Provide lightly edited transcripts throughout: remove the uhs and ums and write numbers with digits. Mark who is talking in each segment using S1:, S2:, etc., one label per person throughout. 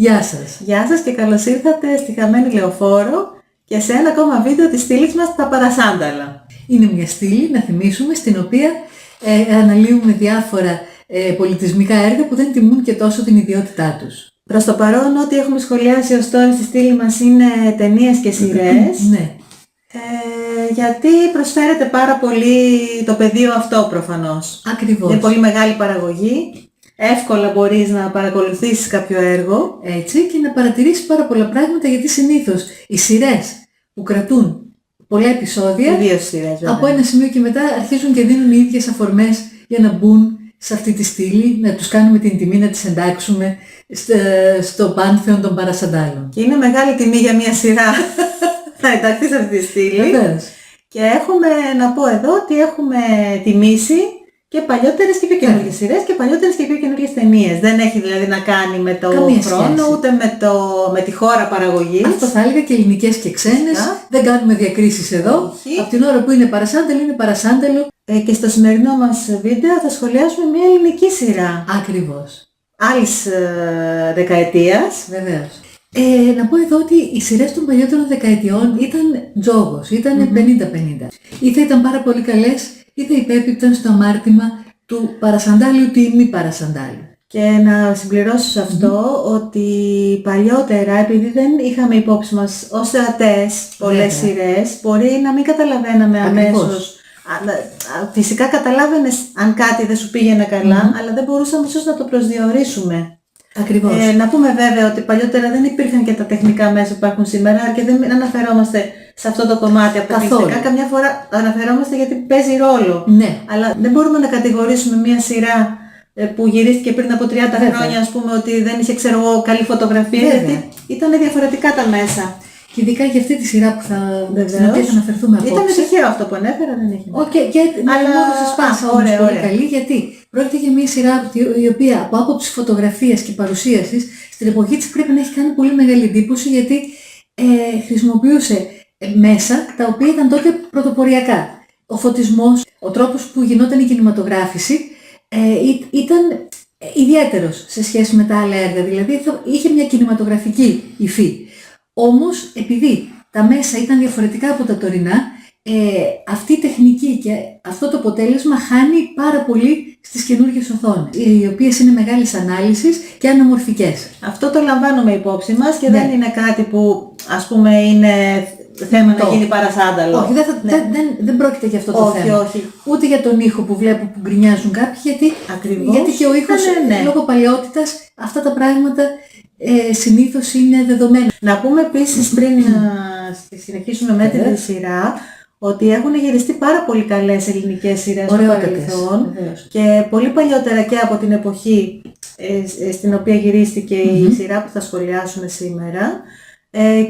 S1: Γεια σας.
S2: Γεια σας και καλώς ήρθατε στη Χαμένη Λεωφόρο και σε ένα ακόμα βίντεο της στήλης μας τα παρασάνταλα.
S1: Είναι μια στήλη, να θυμίσουμε, στην οποία αναλύουμε διάφορα πολιτισμικά έργα που δεν τιμούν και τόσο την ιδιότητά τους.
S2: Προς το παρόν, ό,τι έχουμε σχολιάσει ως τώρα στη στήλη μας είναι ταινίες και σειρές.
S1: Ναι.
S2: Γιατί προσφέρεται πάρα πολύ το πεδίο αυτό προφανώς.
S1: Ακριβώς.
S2: Είναι πολύ μεγάλη παραγωγή. Εύκολα μπορείς να παρακολουθήσεις κάποιο έργο.
S1: Έτσι, και να παρατηρήσεις πάρα πολλά πράγματα, γιατί συνήθως οι σειρές που κρατούν πολλά επεισόδια,
S2: Ιδίως σειρές, βέβαια.
S1: από ένα σημείο και μετά αρχίζουν και δίνουν οι ίδιες αφορμές για να μπουν σε αυτή τη στήλη, να τους κάνουμε την τιμή να τις εντάξουμε στο πάνθεον των παρασαντάλων.
S2: Και είναι μεγάλη τιμή για μια σειρά να ενταχθεί σε αυτή τη στήλη.
S1: Βεβαίως.
S2: Και έχουμε, να πω εδώ, ότι έχουμε τιμήσει και παλιότερες και πιο καινούργιες σειρές και παλιότερες και πιο καινούργιες ταινίες. Δεν έχει δηλαδή να κάνει με το
S1: Καμία
S2: χρόνο,
S1: σχέση.
S2: ούτε με τη χώρα παραγωγής.
S1: Αυτό θα έλεγα, και ελληνικές και ξένες. Δεν κάνουμε διακρίσεις εδώ.
S2: Όχι.
S1: Από την ώρα που είναι παρασάνταλο, είναι παρασάνταλο.
S2: Και στο σημερινό μας βίντεο θα σχολιάσουμε μια ελληνική σειρά
S1: Ακριβώς.
S2: άλλης δεκαετίας.
S1: Βεβαίως. Να πω εδώ ότι οι σειρές των παλιότερων δεκαετιών ήταν τζόγος, ήταν 50-50. Ή θα ήταν πάρα πολύ καλές, ή θα υπέπιπταν στο αμάρτημα του παρασαντάλιου ή μη παρασαντάλιου.
S2: Και να συμπληρώσω σε αυτό ότι παλιότερα, επειδή δεν είχαμε υπόψη μας ως θεατές πολλές σειρές, μπορεί να μην καταλαβαίναμε αμέσως. Φυσικά καταλάβαινες αν κάτι δεν σου πήγαινε καλά, αλλά δεν μπορούσαμε ίσως να το προσδιορίσουμε.
S1: Ακριβώς.
S2: Να πούμε βέβαια ότι παλιότερα δεν υπήρχαν και τα τεχνικά μέσα που υπάρχουν σήμερα και δεν αναφερόμαστε σε αυτό το κομμάτι αποκλειστικά. Καμιά φορά αναφερόμαστε γιατί παίζει ρόλο.
S1: Ναι.
S2: Αλλά δεν μπορούμε να κατηγορήσουμε μια σειρά που γυρίστηκε πριν από 30 χρόνια, ας πούμε, ότι δεν είχε, ξέρω εγώ, καλή φωτογραφία, γιατί ήταν διαφορετικά τα μέσα.
S1: Και ειδικά για αυτή τη σειρά που στην οποία θα αναφερθούμε απόψε.
S2: Ήταν τυχαίο αυτό που ανέφερα, δεν έχει.
S1: Και μόνο σε σπάσα όμως πολύ καλή, γιατί πρόκειται για μια σειρά η οποία από άποψη φωτογραφίας και παρουσίασης στην εποχή της πρέπει να έχει κάνει πολύ μεγάλη εντύπωση, γιατί χρησιμοποιούσε μέσα τα οποία ήταν τότε πρωτοποριακά. Ο φωτισμός, ο τρόπος που γινόταν η κινηματογράφηση ήταν ιδιαίτερος σε σχέση με τα άλλα έργα, δηλαδή είχε μια κινηματογραφική υφή. Όμως, επειδή τα μέσα ήταν διαφορετικά από τα τωρινά, αυτή η τεχνική και αυτό το αποτέλεσμα χάνει πάρα πολύ στις καινούργιες οθόνες, οι οποίες είναι μεγάλης ανάλυσης και ανομορφικές.
S2: Αυτό το λαμβάνουμε υπόψη μας και δεν είναι κάτι που, ας πούμε, είναι θέμα να γίνει παρασάνταλο.
S1: Όχι, δεν πρόκειται για αυτό το θέμα.
S2: Όχι.
S1: Ούτε για τον ήχο που βλέπω που γκρινιάζουν κάποιοι, γιατί και ο ήχος, λόγω παλαιότητας, αυτά τα πράγματα συνήθως είναι δεδομένα.
S2: Να πούμε επίσης, πριν να συνεχίσουμε με τη σειρά, ότι έχουν γυριστεί πάρα πολύ καλές ελληνικές σειρές στο παρελθόν και πολύ παλιότερα και από την εποχή στην οποία γυρίστηκε η σειρά που θα σχολιάσουμε σήμερα,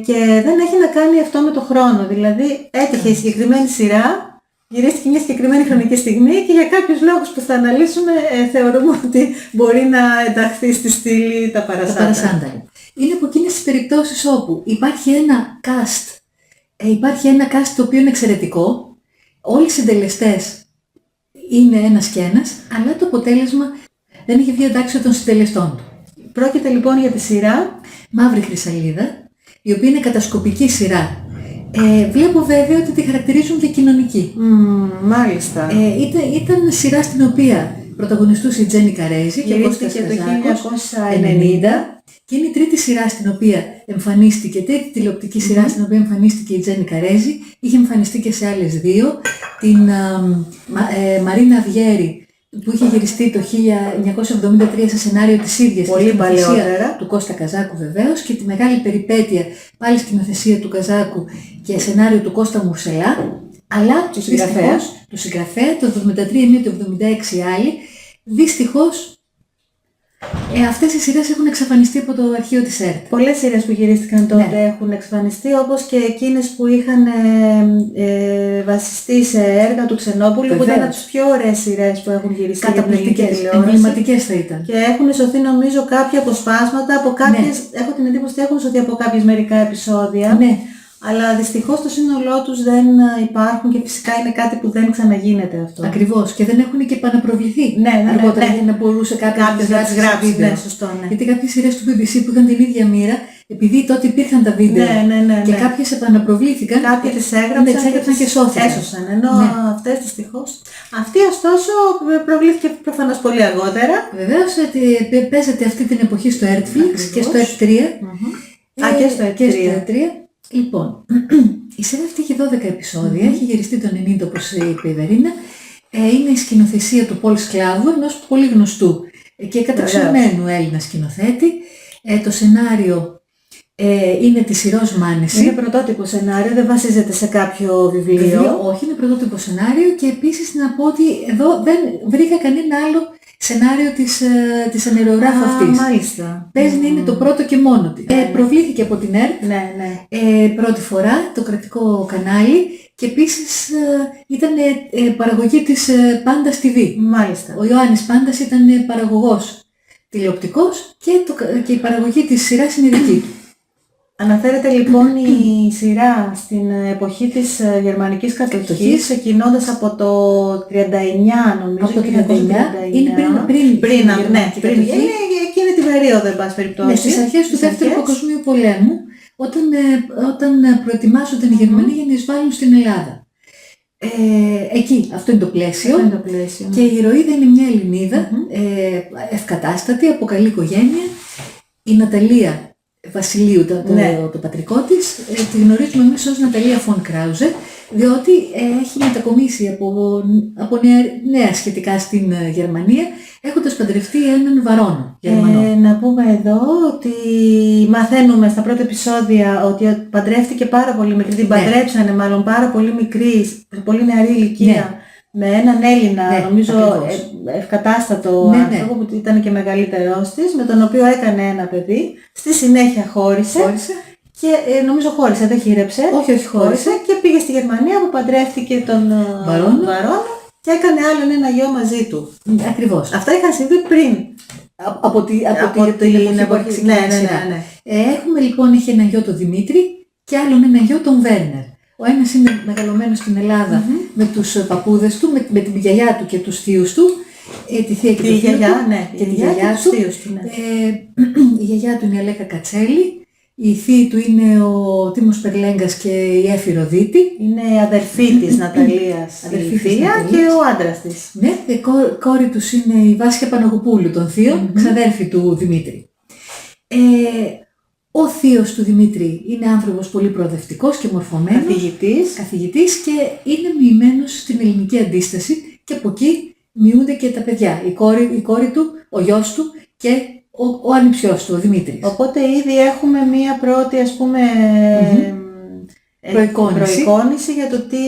S2: και δεν έχει να κάνει αυτό με το χρόνο. Δηλαδή έτυχε η συγκεκριμένη σειρά, γυρίστηκε μια συγκεκριμένη χρονική στιγμή και για κάποιους λόγους που θα αναλύσουμε θεωρούμε ότι μπορεί να ενταχθεί στη στήλη τα παρασάνταλα.
S1: Είναι από εκείνες τις περιπτώσεις όπου υπάρχει ένα cast το οποίο είναι εξαιρετικό, όλοι οι συντελεστές είναι ένας και ένας, αλλά το αποτέλεσμα δεν έχει βγει εντάξει των συντελεστών του.
S2: Πρόκειται λοιπόν για τη σειρά
S1: Μαύρη Χρυσαλίδα, η οποία είναι κατασκοπική σειρά. Βλέπω βέβαια ότι τη χαρακτηρίζουν και κοινωνική.
S2: Μάλιστα.
S1: Ήταν σειρά στην οποία πρωταγωνιστούσε η Τζέννη Καρέζη και
S2: γυρίστηκε το 1990.
S1: Και είναι η τρίτη σειρά στην οποία εμφανίστηκε, τρίτη τηλεοπτική σειρά στην οποία εμφανίστηκε η Τζέννη Καρέζη. Είχε εμφανιστεί και σε άλλες δύο. Την Μαρίνα Βιέρη, που είχε γυριστεί το 1973 σε σενάριο της ίδιας,
S2: πολύ παλαιότερα,
S1: του Κώστα Καζάκου βεβαίως, και τη μεγάλη περιπέτεια, πάλι σκηνοθεσία του Καζάκου και σενάριο του Κώστα Μουρσελά, αλλά
S2: του
S1: συγγραφέα, το 73 μία, το 76 η άλλη. Δυστυχώς αυτές οι σειρές έχουν εξαφανιστεί από το αρχείο της ΕΡΤ.
S2: Πολλές σειρές που γυρίστηκαν τότε έχουν εξαφανιστεί, όπως και εκείνες που είχαν βασιστεί σε έργα του Ξενόπουλου, που ήταν από τις πιο ωραίες σειρές που έχουν γυριστεί.
S1: Καταπληκτικές, εμβληματικές θα ήταν.
S2: Και έχουν σωθεί νομίζω κάποια αποσπάσματα από κάποιες, έχω την εντύπωση ότι έχουν σωθεί από κάποιες μερικά επεισόδια.
S1: Ναι.
S2: αλλά δυστυχώς στο σύνολό τους δεν υπάρχουν και φυσικά είναι κάτι που δεν ξαναγίνεται αυτό.
S1: Ακριβώς, και δεν έχουν και επαναπροβληθεί αργότερα για να μπορούσε κάποιος να τις γράψει.
S2: Ναι, σωστό, ναι.
S1: Γιατί κάποιες σειρές του BBC που είχαν την ίδια μοίρα, επειδή τότε υπήρχαν τα βίντεο και κάποιες επαναπροβλήθηκαν,
S2: κάποιοι τις έγραψαν
S1: και σώθηκαν.
S2: Έσωσαν, ενώ αυτές δυστυχώς. Αυτή ωστόσο προβλήθηκε προφανώς πολύ αργότερα.
S1: Βεβαίως, παίζεται αυτή την εποχή στο Netflix και στο F3.
S2: Και στο F3.
S1: Λοιπόν, η σειρά αυτή έχει 12 επεισόδια, έχει γυριστεί το 90 όπως είπε η Βερίνα. Είναι η σκηνοθεσία του Πολ Σκλάβου, ενός πολύ γνωστού και καταξιωμένου Έλληνα σκηνοθέτη. Το σενάριο είναι της Ηρώς Μάνεση.
S2: Είναι πρωτότυπο σενάριο, δεν βασίζεται σε κάποιο βιβλίο.
S1: Όχι, είναι πρωτότυπο σενάριο και επίσης να πω ότι εδώ δεν βρήκα κανένα άλλο σενάριο της ανερογράφου αυτής.
S2: Μάλιστα.
S1: Παίζει να είναι το πρώτο και μόνο της. Προβλήθηκε από την ΕΡΤ πρώτη φορά, το κρατικό κανάλι, και επίσης ήταν παραγωγή της Πάντας TV.
S2: Μάλιστα.
S1: Ο Ιωάννης Πάντας ήταν παραγωγός τηλεοπτικός και η παραγωγή της σειράς είναι δική του.
S2: Αναφέρεται λοιπόν η σειρά στην εποχή της γερμανικής κατοχής, ξεκινώντας από το 39 νομίζω.
S1: Από το 39 είναι πριν
S2: εκείνη την περίοδο, εν πάση περιπτώσει.
S1: Ναι, στις αρχές του Δεύτερου Παγκοσμίου Πολέμου, όταν προετοιμάζονταν οι Γερμανοί για να εισβάλλουν στην Ελλάδα. Εκεί, αυτό είναι το πλαίσιο. Και η ηρωίδα είναι μια Ελληνίδα, ευκατάστατη, από καλή οικογένεια, η Ναταλία Βασιλείου, το πατρικό της. Τη γνωρίζουμε εμείς ως Ναταλία Φον Κράουζε, διότι έχει μετακομίσει από νέα σχετικά στην Γερμανία, έχοντας παντρευτεί έναν Βαρόνο Γερμανό.
S2: Να πούμε εδώ ότι μαθαίνουμε στα πρώτα επεισόδια ότι παντρεύτηκε πάρα πολύ μικρή, την παντρέψανε μάλλον πάρα πολύ μικρή, πολύ νεαρή ηλικία, με έναν Έλληνα, νομίζω ευκατάστατο άνθρωπο που ήταν και μεγαλύτερός της, με τον οποίο έκανε ένα παιδί. Στη συνέχεια χώρισε. Και νομίζω χώρισε, δεν χείρεψε.
S1: Όχι, χώρισε.
S2: Και πήγε στη Γερμανία που παντρεύτηκε τον Βαρόνο και έκανε άλλον ένα γιο μαζί του.
S1: Ακριβώς.
S2: Αυτά είχαν συμβεί πριν.
S1: Από την εποχή. Ναι. Έχουμε λοιπόν, έχει ένα γιο τον Δημήτρη και άλλον ένα γιο τον Βέρνερ. Ο ένας είναι μεγαλωμένος στην Ελλάδα με τους παππούδες του, με την γιαγιά του και τους θείους του. Τη θεία και τη γιαγιά,
S2: και τη γιαγιά του.
S1: Η γιαγιά του είναι η Αλέκα Κατσέλη. Η θεία του είναι ο Τίμος Περλέγκας και η Έφη Ροδίτη.
S2: Είναι η αδερφή της Ναταλίας, η θεία, και ο άντρας της.
S1: Ναι, η κόρη τους είναι η Βάσια Παναγοπούλου των θείων, ξαδέρφη του Δημήτρη. Ο θείος του Δημήτρη είναι άνθρωπος πολύ προοδευτικός και μορφωμένος. Καθηγητής και είναι μοιημένος στην ελληνική αντίσταση και από εκεί μοιούνται και τα παιδιά. Η κόρη του, ο γιος του και ο ανιψιός του, ο Δημήτρης.
S2: Οπότε ήδη έχουμε μία πρώτη, ας πούμε, προεικόνηση για το τι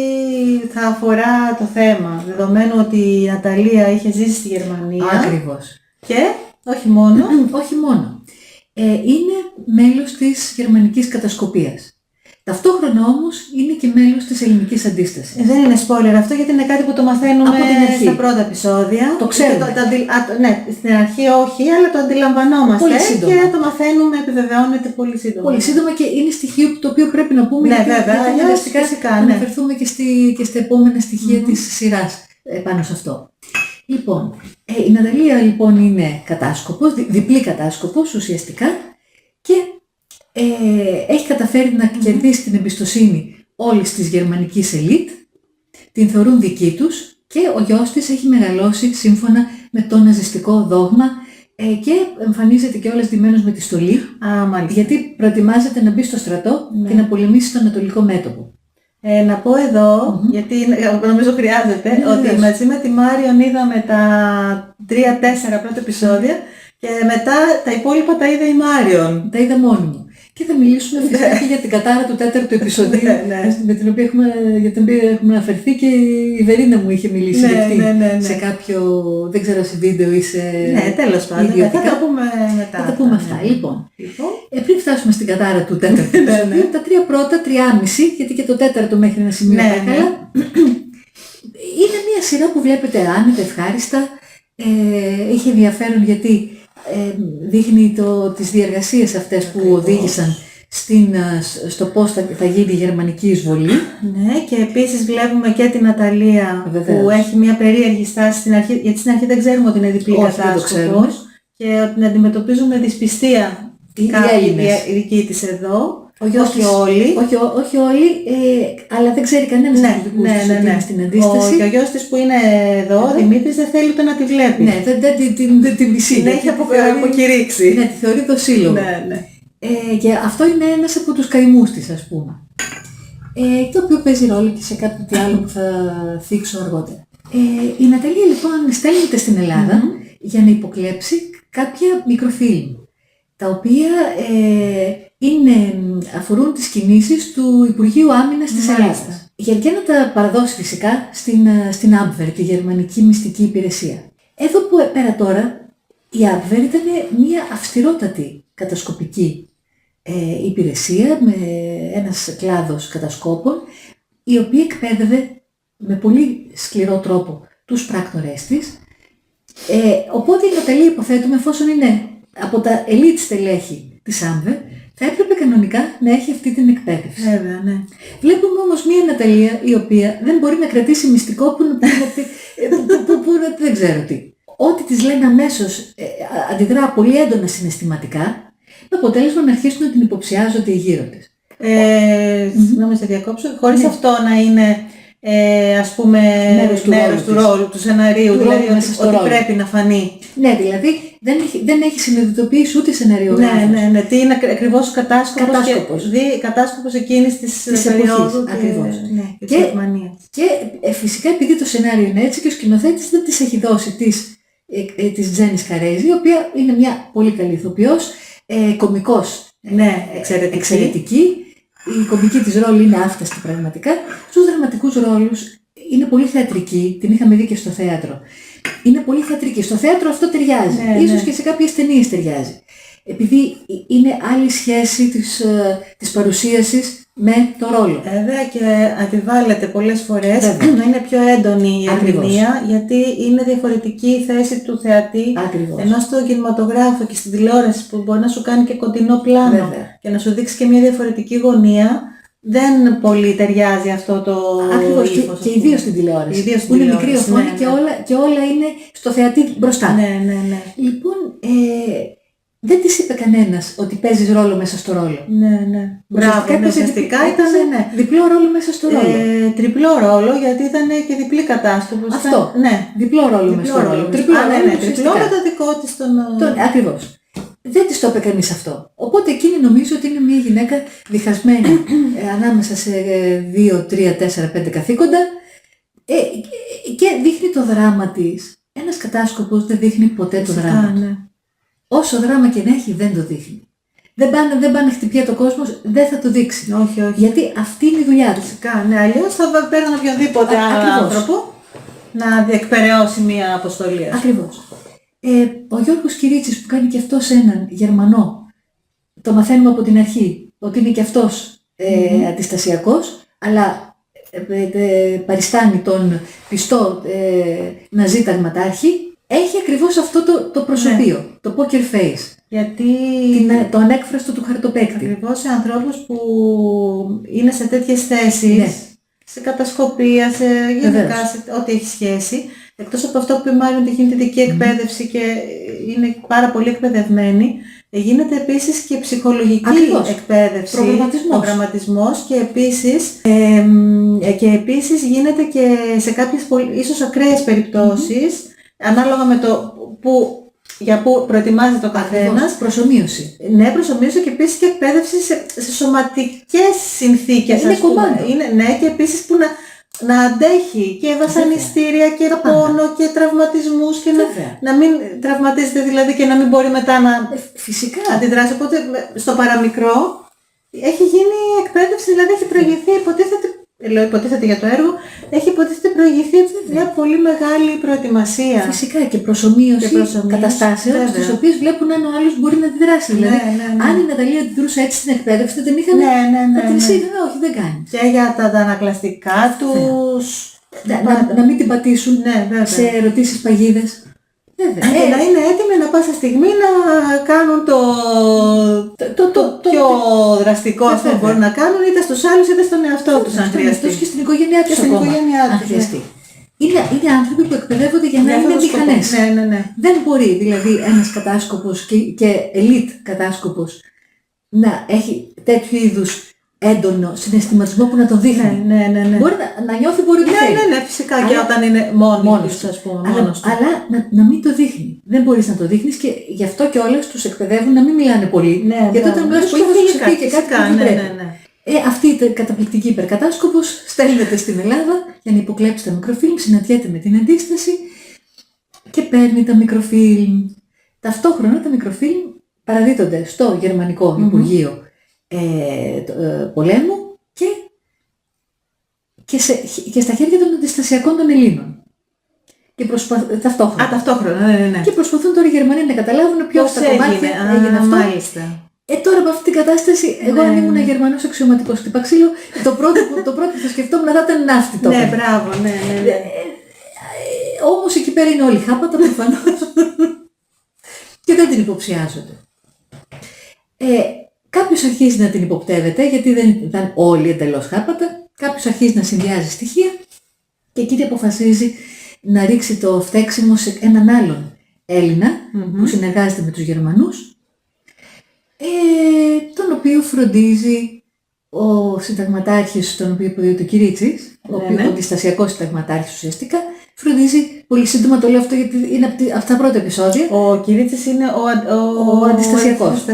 S2: θα αφορά το θέμα. Δεδομένου ότι η Ναταλία είχε ζήσει στη Γερμανία.
S1: Ακριβώς.
S2: Και όχι μόνο.
S1: Όχι μόνο. Είναι μέλος της γερμανικής κατασκοπίας. Ταυτόχρονα όμως είναι και μέλος της ελληνικής αντίστασης.
S2: Δεν είναι spoiler αυτό, γιατί είναι κάτι που το μαθαίνουμε στα πρώτα επεισόδια.
S1: Το ξέρουμε.
S2: Ναι, στην αρχή όχι, αλλά το αντιλαμβανόμαστε και το μαθαίνουμε, επιβεβαιώνεται πολύ σύντομα.
S1: Πολύ σύντομα και είναι στοιχείο το οποίο πρέπει να πούμε,
S2: γιατί
S1: φυσικά να αναφερθούμε και στα επόμενα στοιχεία της σειράς πάνω σε αυτό. Λοιπόν, η Ναταλία λοιπόν είναι κατάσκοπος, διπλή κατάσκοπος ουσιαστικά, και έχει καταφέρει να κερδίσει την εμπιστοσύνη όλης της γερμανικής ελίτ, την θεωρούν δική τους και ο γιος της έχει μεγαλώσει σύμφωνα με το ναζιστικό δόγμα και εμφανίζεται και όλες ντυμένος με τη στολή, γιατί προετοιμάζεται να μπει στο στρατό και να πολεμήσει στο Ανατολικό Μέτωπο.
S2: Να πω εδώ, γιατί νομίζω χρειάζεται, ότι μαζί με τη Μάριον είδαμε τα 3-4 πρώτα επεισόδια και μετά τα υπόλοιπα τα είδε η Μάριον.
S1: Τα είδα μόνη μου. Και θα μιλήσουμε φυσικά και για την κατάρα του 4ου επεισοδίου, με την οποία για την οποία έχουμε αναφερθεί και η Βερίνα μου είχε μιλήσει σε κάποιο, δεν ξέρω, σε βίντεο ή σε...
S2: Ναι, τέλος πάντων, θα τα πούμε μετά.
S1: Θα τα πούμε αυτά. Λοιπόν, πριν φτάσουμε στην κατάρα του 4ου επεισοδίου, τα 3 πρώτα, 3,5, γιατί και το 4ο μέχρι ένα σημείο καλά, είναι μια σειρά που βλέπετε άνετα, ευχάριστα, είχε ενδιαφέρον γιατί δείχνει τις διεργασίες αυτές που οδήγησαν στο πώς θα γίνει η γερμανική εισβολή.
S2: Ναι, και επίσης βλέπουμε και την Αταλία που έχει μια περίεργη στάση στην αρχή, γιατί στην αρχή δεν ξέρουμε ότι είναι διπλή κατάσκοπος και ότι την αντιμετωπίζουν με δυσπιστία οι δικοί της εδώ. Όχι
S1: όλοι, αλλά δεν ξέρει κανένας από τους δικούς της ότι είναι στην αντίσταση.
S2: Και ο γιος της που είναι εδώ, ο Δημήτρης, δεν θέλει ούτε να τη βλέπει.
S1: Ναι, δεν την μισεί.
S2: Την έχει αποκηρύξει.
S1: Ναι, τη θεωρεί το σύλλογο.
S2: Ναι.
S1: Και αυτό είναι ένας από τους καημούς της, ας πούμε. Το οποίο παίζει ρόλο και σε κάτι άλλο που θα θίξω αργότερα. Η Ναταλία λοιπόν στέλνεται στην Ελλάδα για να υποκλέψει κάποια μικροφίλμ, τα οποία αφορούν τις κινήσεις του Υπουργείου Άμυνας της Ελλάδας. Για να τα παραδώσει φυσικά στην Abwehr, τη γερμανική μυστική υπηρεσία. Εδώ που πέρα τώρα, η Abwehr ήταν μια αυστηρότατη κατασκοπική υπηρεσία με ένας κλάδος κατασκόπων, η οποία εκπαίδευε με πολύ σκληρό τρόπο τους πράκτορές της. Οπότε η Ναταλία, υποθέτουμε, εφόσον είναι από τα ελίτ στελέχη της Abwehr, θα έπρεπε κανονικά να έχει αυτή την εκπαίδευση.
S2: Βέβαια, ναι.
S1: Βλέπουμε όμως μια Ναταλία η οποία δεν μπορεί να κρατήσει μυστικό που δεν ξέρω τι. Ό,τι της λένε αμέσως αντιδρά πολύ έντονα συναισθηματικά, με αποτέλεσμα να αρχίσουν να την υποψιάζονται γύρω της.
S2: Να σε διακόψω, χωρίς αυτό να είναι ας πούμε μέρος του ρόλου, του σεναρίου, δηλαδή ότι πρέπει να φανεί.
S1: Ναι, δηλαδή δεν έχει συνειδητοποιήσει ούτε σεναριογράφος.
S2: Ναι, τι είναι ακριβώς κατάσκοπος εκείνης της περίοδου και της Γερμανίας.
S1: Και φυσικά επειδή το σενάριο είναι έτσι και ο σκηνοθέτης δεν της έχει δώσει της Τζένις Καρέζη, η οποία είναι μια πολύ καλή ηθοποιός, κωμικός, εξαιρετική. Η κωμική της ρόλη είναι άφταστη πραγματικά. Στους δραματικούς ρόλους είναι πολύ θεατρική, την είχαμε δει και στο θέατρο. Είναι πολύ θεατρική. Στο θέατρο αυτό ταιριάζει. Ίσως και σε κάποιες ταινίες ταιριάζει. Επειδή είναι άλλη σχέση της παρουσίασης με το ρόλο.
S2: Βέβαια και αντιβάλλεται πολλές φορές να είναι πιο έντονη η ερμηνεία, γιατί είναι διαφορετική η θέση του θεατή.
S1: Ακριβώς.
S2: Ενώ στο κινηματογράφο και στην τηλεόραση που μπορεί να σου κάνει και κοντινό πλάνο και να σου δείξει και μια διαφορετική γωνία, δεν πολύ ταιριάζει αυτό το
S1: ύφος. Και ιδίως στην τηλεόραση. Που είναι μικρή οθόνη και όλα είναι στο θεατή μπροστά.
S2: Ναι.
S1: Λοιπόν, δεν της είπε κανένας ότι παίζεις ρόλο μέσα στο ρόλο.
S2: Ναι. Μπράβο, ουσιαστικά ήταν
S1: διπλό ρόλο μέσα στο ρόλο.
S2: Τριπλό ρόλο, γιατί ήταν και διπλή κατάσταση.
S1: Αυτό.
S2: Ναι.
S1: Διπλό ρόλο μέσα στο ρόλο.
S2: Τριπλό με το δικό της τον...
S1: Ακριβώς. Δεν της το είπε κανείς αυτό. Οπότε εκείνη νομίζω ότι είναι μια γυναίκα διχασμένη ανάμεσα σε 2, 3, 4, 5 καθήκοντα και δείχνει το δράμα της. Ένας κατάσκοπος δεν δείχνει ποτέ το δράμα του. Όσο δράμα και να έχει δεν το δείχνει. Δεν πάνε χτυπιέται το κόσμος, δεν θα το δείξει.
S2: Όχι.
S1: Γιατί αυτή είναι η δουλειά του.
S2: Φυσικά, ναι, αλλιώς θα παίρνει οποιονδήποτε άλλο άνθρωπο να διεκπεραιώσει μια αποστολή.
S1: Ακριβώς. Ο Γιώργος Κυρίτσης που κάνει και αυτός έναν Γερμανό, το μαθαίνουμε από την αρχή, ότι είναι και αυτός αντιστασιακός, αλλά παριστάνει τον πιστό ναζί ταγματάρχη, έχει ακριβώς αυτό το προσωπείο, το poker face.
S2: Γιατί
S1: το ανέκφραστο του χαρτοπαίκτη.
S2: Ακριβώς σε ανθρώπους που είναι σε τέτοιες θέσεις, σε κατασκοπία, γενικά σε ό,τι έχει σχέση, εκτός από αυτό που η Μάριον έχει την δική εκπαίδευση και είναι πάρα πολύ εκπαιδευμένη, γίνεται επίσης και ψυχολογική εκπαίδευση, προγραμματισμός και επίσης γίνεται και σε κάποιες ίσως ακραίες περιπτώσεις, ανάλογα με το για που προετοιμάζεται ο καθένας.
S1: Προσομοίωση.
S2: Ναι, προσομοίωση και επίσης και εκπαίδευση σε σωματικές συνθήκες.
S1: Είναι κομμάτι.
S2: Ναι, και επίσης που να αντέχει και βασανιστήρια και πόνο και τραυματισμούς και να μην τραυματίζεται δηλαδή και να μην μπορεί μετά να αντιδράσει. Οπότε στο παραμικρό έχει γίνει εκπαίδευση, δηλαδή έχει προηγηθεί, υποτίθεται για το έργο, έχει υποτίθεται προηγηθεί μια πολύ μεγάλη προετοιμασία.
S1: Φυσικά και προσομοίωση καταστάσεων στις οποίες βλέπουν αν ο άλλος μπορεί να αντιδράσει. Δηλαδή, αν η Ναταλία αντιδρούσε έτσι στην εκπαίδευση, δεν είχαν όχι, δεν κάνει.
S2: Και για τα αντανακλαστικά τους...
S1: Να μην την πατήσουν σε ερωτήσεις παγίδες.
S2: Και να είναι έτοιμοι να πάσα στιγμή να κάνουν το πιο δραστικό αυτό που μπορούν να κάνουν, είτε στους άλλους είτε στον εαυτό τους αν χρειαστεί.
S1: Και στην οικογένειά τους αν χρειαστεί. Είναι άνθρωποι που εκπαιδεύονται για να είναι μηχανές. Δεν μπορεί δηλαδή ένας κατάσκοπος και ελίτ κατάσκοπος να έχει τέτοιου είδους έντονο συναισθηματισμό που να τον δείχνει. Μπορεί να νιώθει, μπορεί να θέλει.
S2: Ναι, φυσικά, αλλά, και όταν είναι μόνος του, ας πούμε.
S1: Αλλά να μην το δείχνει. Δεν μπορείς να το δείχνεις και γι' αυτό κιόλας τους εκπαιδεύουν να μην μιλάνε πολύ. Γιατί όταν μιλάς πολύ θα σου πει και κάτι που δεν πρέπει. Αυτή η καταπληκτική υπερκατάσκοπος στέλνεται στην Ελλάδα για να υποκλέψει τα μικροφίλμ, συναντιέται με την αντίσταση και παίρνει τα μικροφίλμ. Ταυτόχρονα τα μικροφίλμ παραδίδονται στο Γερμανικό Υπουργείο Πολέμου και στα χέρια των αντιστασιακών των Ελλήνων.
S2: Ταυτόχρονα. Ναι.
S1: Και προσπαθούν τώρα οι Γερμανοί να καταλάβουν ποιος στα κομμάτια έγινε αυτό.
S2: Μάλιστα.
S1: Τώρα από αυτή την κατάσταση, εγώ αν ήμουν Γερμανός αξιωματικός χτυπά ξύλο, το πρώτο που θα σκεφτόμουν θα ήταν ναύτη τότε.
S2: Ναι, μπράβο, ναι.
S1: Όμως εκεί πέρα είναι όλοι χάπατα προφανώς και δεν την υποψιάζονται. Κάποιος αρχίζει να την υποπτεύεται, γιατί δεν ήταν όλοι εντελώς χάπατα, κάποιος αρχίζει να συνδυάζει στοιχεία και εκεί αποφασίζει να ρίξει το φταίξιμο σε έναν άλλον Έλληνα που συνεργάζεται με τους Γερμανούς, τον οποίο φροντίζει ο συνταγματάρχης, τον οποίο υποδίδεται ο Κυρίτσης, ο αντιστασιακός συνταγματάρχης ουσιαστικά, φροντίζει, πολύ σύντομα το λέω αυτό γιατί είναι από τα πρώτα επεισόδια.
S2: Ο Κυρίτσης είναι ο
S1: αντιστασιακός.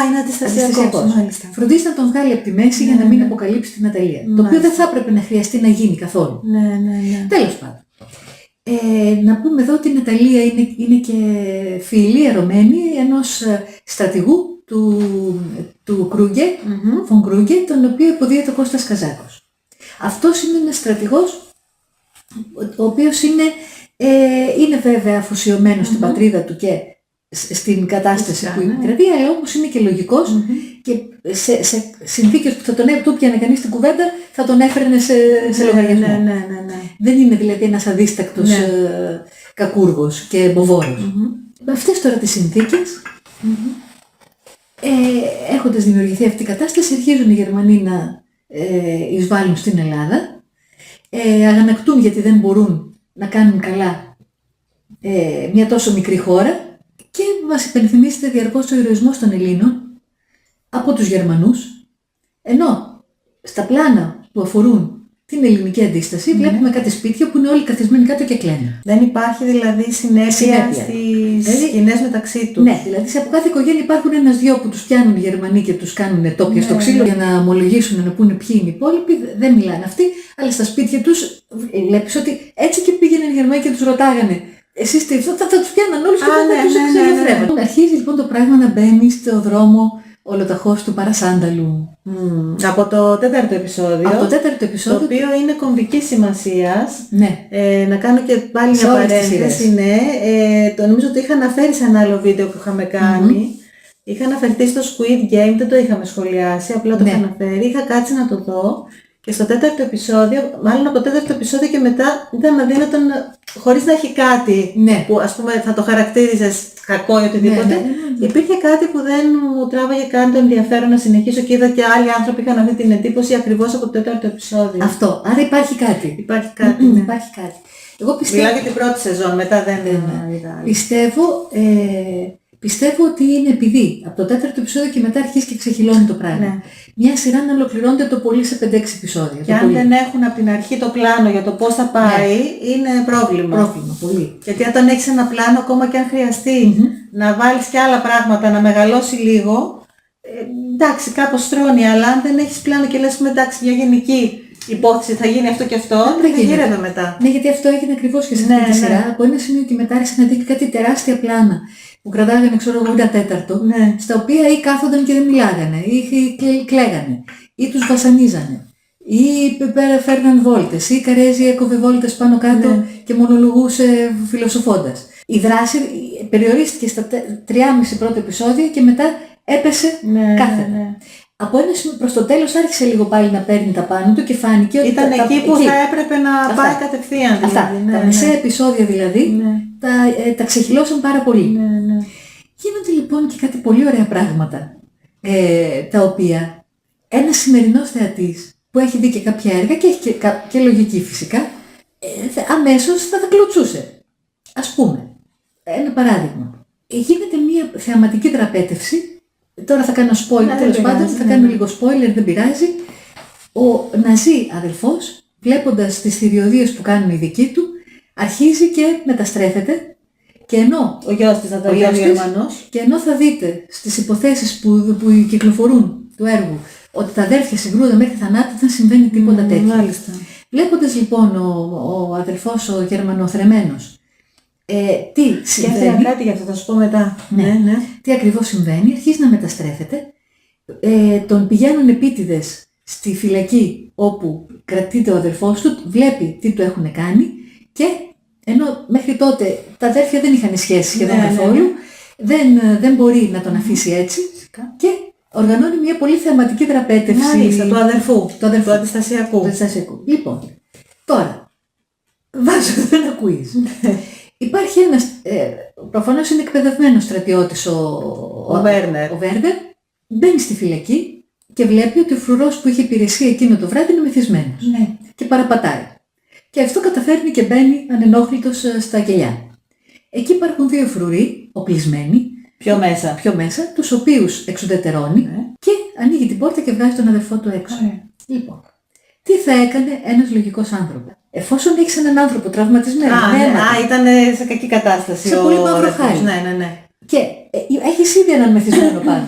S2: Είναι αντιστασιακός, μάλιστα.
S1: Φροντίζει να τον βγάλει από τη μέση για να μην αποκαλύψει την Ναταλία. Το οποίο δεν θα έπρεπε να χρειαστεί να γίνει καθόλου. Τέλος πάντων. Να πούμε εδώ ότι η Ναταλία είναι και φίλη, ερωμένη ενός στρατηγού του Κρούγκε, Φον Κρούγκε, τον οποίο υποδίεται ο Κώστας Καζάκος. Αυτός είναι ένας στρατηγός, ο οποίος είναι βέβαια αφοσιωμένος στην πατρίδα του και στην κατάσταση που κρατεί, αλλά όμως είναι και λογικός και σε συνθήκες που θα τον έπιανε κανείς την κουβέντα, θα τον έφερνε σε λογαριασμό. Δεν είναι δηλαδή ένας αδίστακτος κακούργος και εμποβόρος. Με αυτές τώρα τις συνθήκες, έχοντας δημιουργηθεί αυτή η κατάσταση, αρχίζουν οι Γερμανοί να εισβάλλουν στην Ελλάδα. Αγανακτούν γιατί δεν μπορούν να κάνουν καλά μια τόσο μικρή χώρα και μας υπενθυμίζεται διαρκώς ο ηρωισμός των Ελλήνων από τους Γερμανούς, ενώ στα πλάνα που αφορούν την ελληνική αντίσταση βλέπουμε κάτι σπίτια που είναι όλοι καθισμένοι κάτω και κλαίνουν.
S2: Δεν υπάρχει δηλαδή συνέπεια στις σκηνές μεταξύ τους.
S1: Ναι, δηλαδή από κάθε οικογένεια υπάρχουν ένας-δυο που τους πιάνουν οι Γερμανοί και τους κάνουν τόπια στο ξύλο για να ομολογήσουν, να πούνε ποιοι είναι οι υπόλοιποι. Δεν μιλάνε αυτοί, αλλά στα σπίτια τους βλέπεις ότι έτσι και πήγαιναν οι Γερμανοί και τους ρωτάγανε. Εσείς τι, θα τους πιάναν όλους και θα τους εξελευθρεύαν. Αρχίζει λοιπόν το πράγμα να μπαίνει στο δρόμο ολοταχώς του παρασάνταλου.
S2: Από το τέταρτο επεισόδιο. Το οποίο είναι κομβικής σημασίας. Να κάνω και πάλι μια παρένθεση. Νομίζω ότι είχα αναφέρει σε ένα άλλο βίντεο που είχαμε κάνει. Είχα αναφερθεί στο Squid Game, δεν το είχαμε σχολιάσει, απλά το είχα αναφέρει. Είχα κάτσει να το δω. Και στο τέταρτο επεισόδιο, μάλλον από το τέταρτο επεισόδιο και μετά, ήταν αδύνατον χωρίς να έχει κάτι που ας πούμε θα το χαρακτήριζες κακό ή οτιδήποτε. Υπήρχε κάτι που δεν μου τράβαγε καν το ενδιαφέρον να συνεχίσω και είδα και άλλοι άνθρωποι είχαν αυτή την εντύπωση ακριβώς από το τέταρτο επεισόδιο.
S1: Αυτό. Άρα υπάρχει κάτι.
S2: Υπάρχει κάτι.
S1: Υπάρχει κάτι. Εγώ πιστεύω...
S2: Μιλάω για την πρώτη σεζόν, μετά δεν είδα.
S1: Πιστεύω ότι είναι επειδή από το τέταρτο επεισόδιο και μετά αρχίζει και ξεχυλώνει το πράγμα. Μια σειρά να ολοκληρώνεται το πολύ σε 5-6 επεισόδια.
S2: Και αν δεν έχουν από την αρχή το πλάνο για το πώς θα πάει, είναι πρόβλημα.
S1: Πρόβλημα, πολύ.
S2: Γιατί όταν έχεις ένα πλάνο, ακόμα και αν χρειαστεί να βάλεις και άλλα πράγματα, να μεγαλώσει λίγο, εντάξει, κάπως στρώνει, αλλά αν δεν έχεις πλάνο και λες εντάξει, μια γενική υπόθεση θα γίνει αυτό και αυτό, δεν γύρευε μετά.
S1: Ναι, γιατί αυτό έγινε ακριβώς και σε αυτή τη σειρά. Από ένα σημείο και μετά άρχισε να δείχνει κάτι τεράστια πλάνα που κρατάγανε, ξέρω εγώ, ένα τέταρτο, στα οποία ή κάθονταν και δεν μιλάγανε, ή κλαίγανε, ή τους βασανίζανε, ή φέρναν βόλτες, ή η Καρέζη έκοβε βόλτες πάνω κάτω και μονολογούσε φιλοσοφώντας. Η δράση περιορίστηκε στα 3,5 πρώτα επεισόδια και μετά έπεσε κάθετα. Από ένα σημείο προς το τέλος άρχισε λίγο πάλι να παίρνει τα πάνω του και φάνηκε ότι
S2: ήταν εκεί που θα έπρεπε να πάει κατευθείαν. Δηλαδή.
S1: Αυτά. Τα μεσαία επεισόδια δηλαδή τα ξεχυλώσαν πάρα πολύ. Γίνονται λοιπόν και κάτι πολύ ωραία πράγματα, τα οποία ένας σημερινός θεατής που έχει δει και κάποια έργα και έχει και λογική φυσικά, αμέσως θα τα κλωτσούσε. Ας πούμε, ένα παράδειγμα. Γίνεται μια θεαματική τραπέτευση, τώρα θα κάνω spoiler, τέλος πάντων, θα κάνω λίγο spoiler, δεν πειράζει. Ο Ναζί αδελφός, βλέποντας τις θηριωδίες που κάνουν οι δικοί του, αρχίζει και μεταστρέφεται. Και ενώ
S2: ο γιος της θα το λέει ο Γερμανός.
S1: Και ενώ θα δείτε στις υποθέσεις που κυκλοφορούν του έργου ότι τα αδέρφια συγκρούνται μέχρι θανάτου, δεν συμβαίνει τίποτα τέτοιο.
S2: Μάλιστα.
S1: Βλέποντας λοιπόν ο αδελφός ο Γερμανοθρεμένος τι συμβαίνει.
S2: Και κάτι για αυτό θα σου πω μετά.
S1: Ναι. Τι ακριβώς συμβαίνει, αρχίζει να μεταστρέφεται. Τον πηγαίνουν επίτηδες στη φυλακή όπου κρατείται ο αδελφός του, βλέπει τι του έχουν κάνει και ενώ μέχρι τότε τα αδέρφια δεν είχαν σχέση σχεδόν καθόλου, δεν μπορεί να τον αφήσει έτσι και οργανώνει μια πολύ θεαματική τραπέτευση.
S2: Μάλιστα, του αδερφού, του αντιστασιακού.
S1: Λοιπόν, τώρα, βάζω ένα quiz. Υπάρχει ένας, προφανώς είναι εκπαιδευμένος στρατιώτης ο Βέρνερ, μπαίνει στη φυλακή και βλέπει ότι ο φρουρός που είχε υπηρεσία εκείνο το βράδυ είναι μεθυσμένος και παραπατάει. Και αυτό καταφέρνει και μπαίνει ανενόχλητος στα κελιά. Εκεί υπάρχουν δύο φρουροί, οπλισμένοι, πιο μέσα, τους οποίους εξουδετερώνει και ανοίγει την πόρτα και βγάζει τον αδερφό του έξω. Λοιπόν, τι θα έκανε ένας λογικός άνθρωπος? Εφόσον έχεις έναν άνθρωπο τραυματισμένο,
S2: ήταν σε κακή κατάσταση.
S1: Σε πολύ μαύρο χάρι.
S2: Ναι.
S1: Και έχεις ήδη έναν μεθυσμένο πάνω.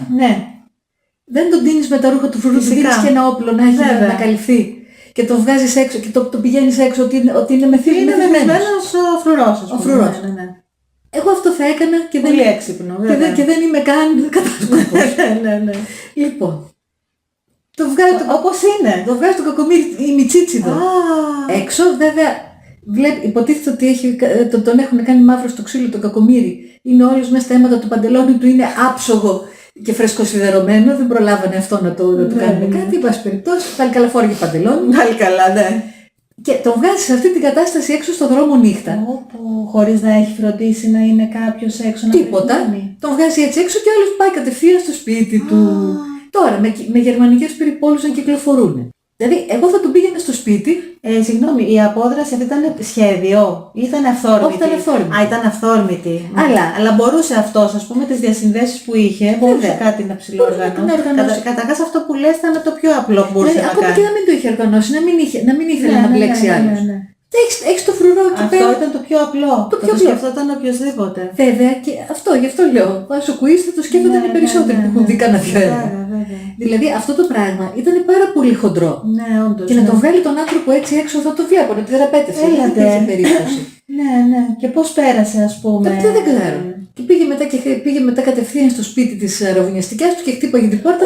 S1: Δεν τον τίνεις με τα ρούχα του φρουρού, του δίνεις και ένα όπλο να έχει να καλυφθεί. Και το βγάζεις έξω και το πηγαίνεις έξω ότι είναι μεθυσμένος.
S2: Είναι μεθυσμένος ο φρουρός.
S1: Εγώ αυτό θα έκανα και
S2: πολύ έξυπνο,
S1: και δεν είμαι καν κατάσκοπος.
S2: Ναι.
S1: Λοιπόν, όπως είναι, το βγάζει το κακομοίρη η Μιτσίτσιδο έξω, βέβαια υποτίθεται ότι τον έχουν κάνει μαύρο στο ξύλο το κακομοίρη, είναι όλος μέσα στα αίματα του παντελόνι του, είναι άψογο και φρεσκοσιδερωμένο, δεν προλάβανε αυτό να του κάνουν κάτι, εν πάση περιπτώσει, πάλι καλά φόργε παντελόνι.
S2: Πάλι καλά, ναι.
S1: Και τον βγάζει σε αυτή την κατάσταση έξω στον δρόμο νύχτα.
S2: Χωρίς να έχει φροντίσει να είναι κάποιος έξω να
S1: τίποτα. Τον βγάζει έτσι έξω και ο άλλος πάει κατευθείαν στο σπίτι του. Τώρα με γερμανικές περιπόλους να κυκλοφορούν. Δηλαδή, εγώ θα τον πήγαινα στο σπίτι.
S2: Συγγνώμη, η απόδραση αυτή ήταν σχέδιο ή ήταν αυθόρμητη?
S1: Όχι, ήταν αυθόρμητη.
S2: Ήταν αυθόρμητη.
S1: Αλλά
S2: μπορούσε αυτός, ας πούμε, τις διασυνδέσεις που είχε, μπορούσε κάτι να ψηλοοργανώσει. Καταρχάς αυτό που λες ήταν το πιο απλό που μπορούσε να κάνει.
S1: Ακόμα και να μην το είχε οργανώσει, να μην ήθελε να μπλέξει άλλους. Έχεις το φρουρό εκεί πέρα.
S2: Αυτό ήταν το πιο απλό. Το σκεφτόταν οποιοδήποτε.
S1: Βέβαια, και γι' αυτό λέω. Βάζω quiz, θα το σκέφτονταν οι περισσότεροι που έχουν δει κανένα δυο έργα. Δηλαδή αυτό το πράγμα ήταν πάρα πολύ χοντρό.
S2: Ναι, όντως.
S1: Και να τον βγάλει τον άνθρωπο έτσι έξω θα το βλέπω, τη θεραπέτευση. Δεν υπήρχε περίπτωση.
S2: Ναι. Και πώς πέρασε, ας πούμε?
S1: Δεν ξέρω. Και πήγε μετά κατευθείαν στο σπίτι της ραβωνιαστικιάς του και χτύπαγε την πόρτα.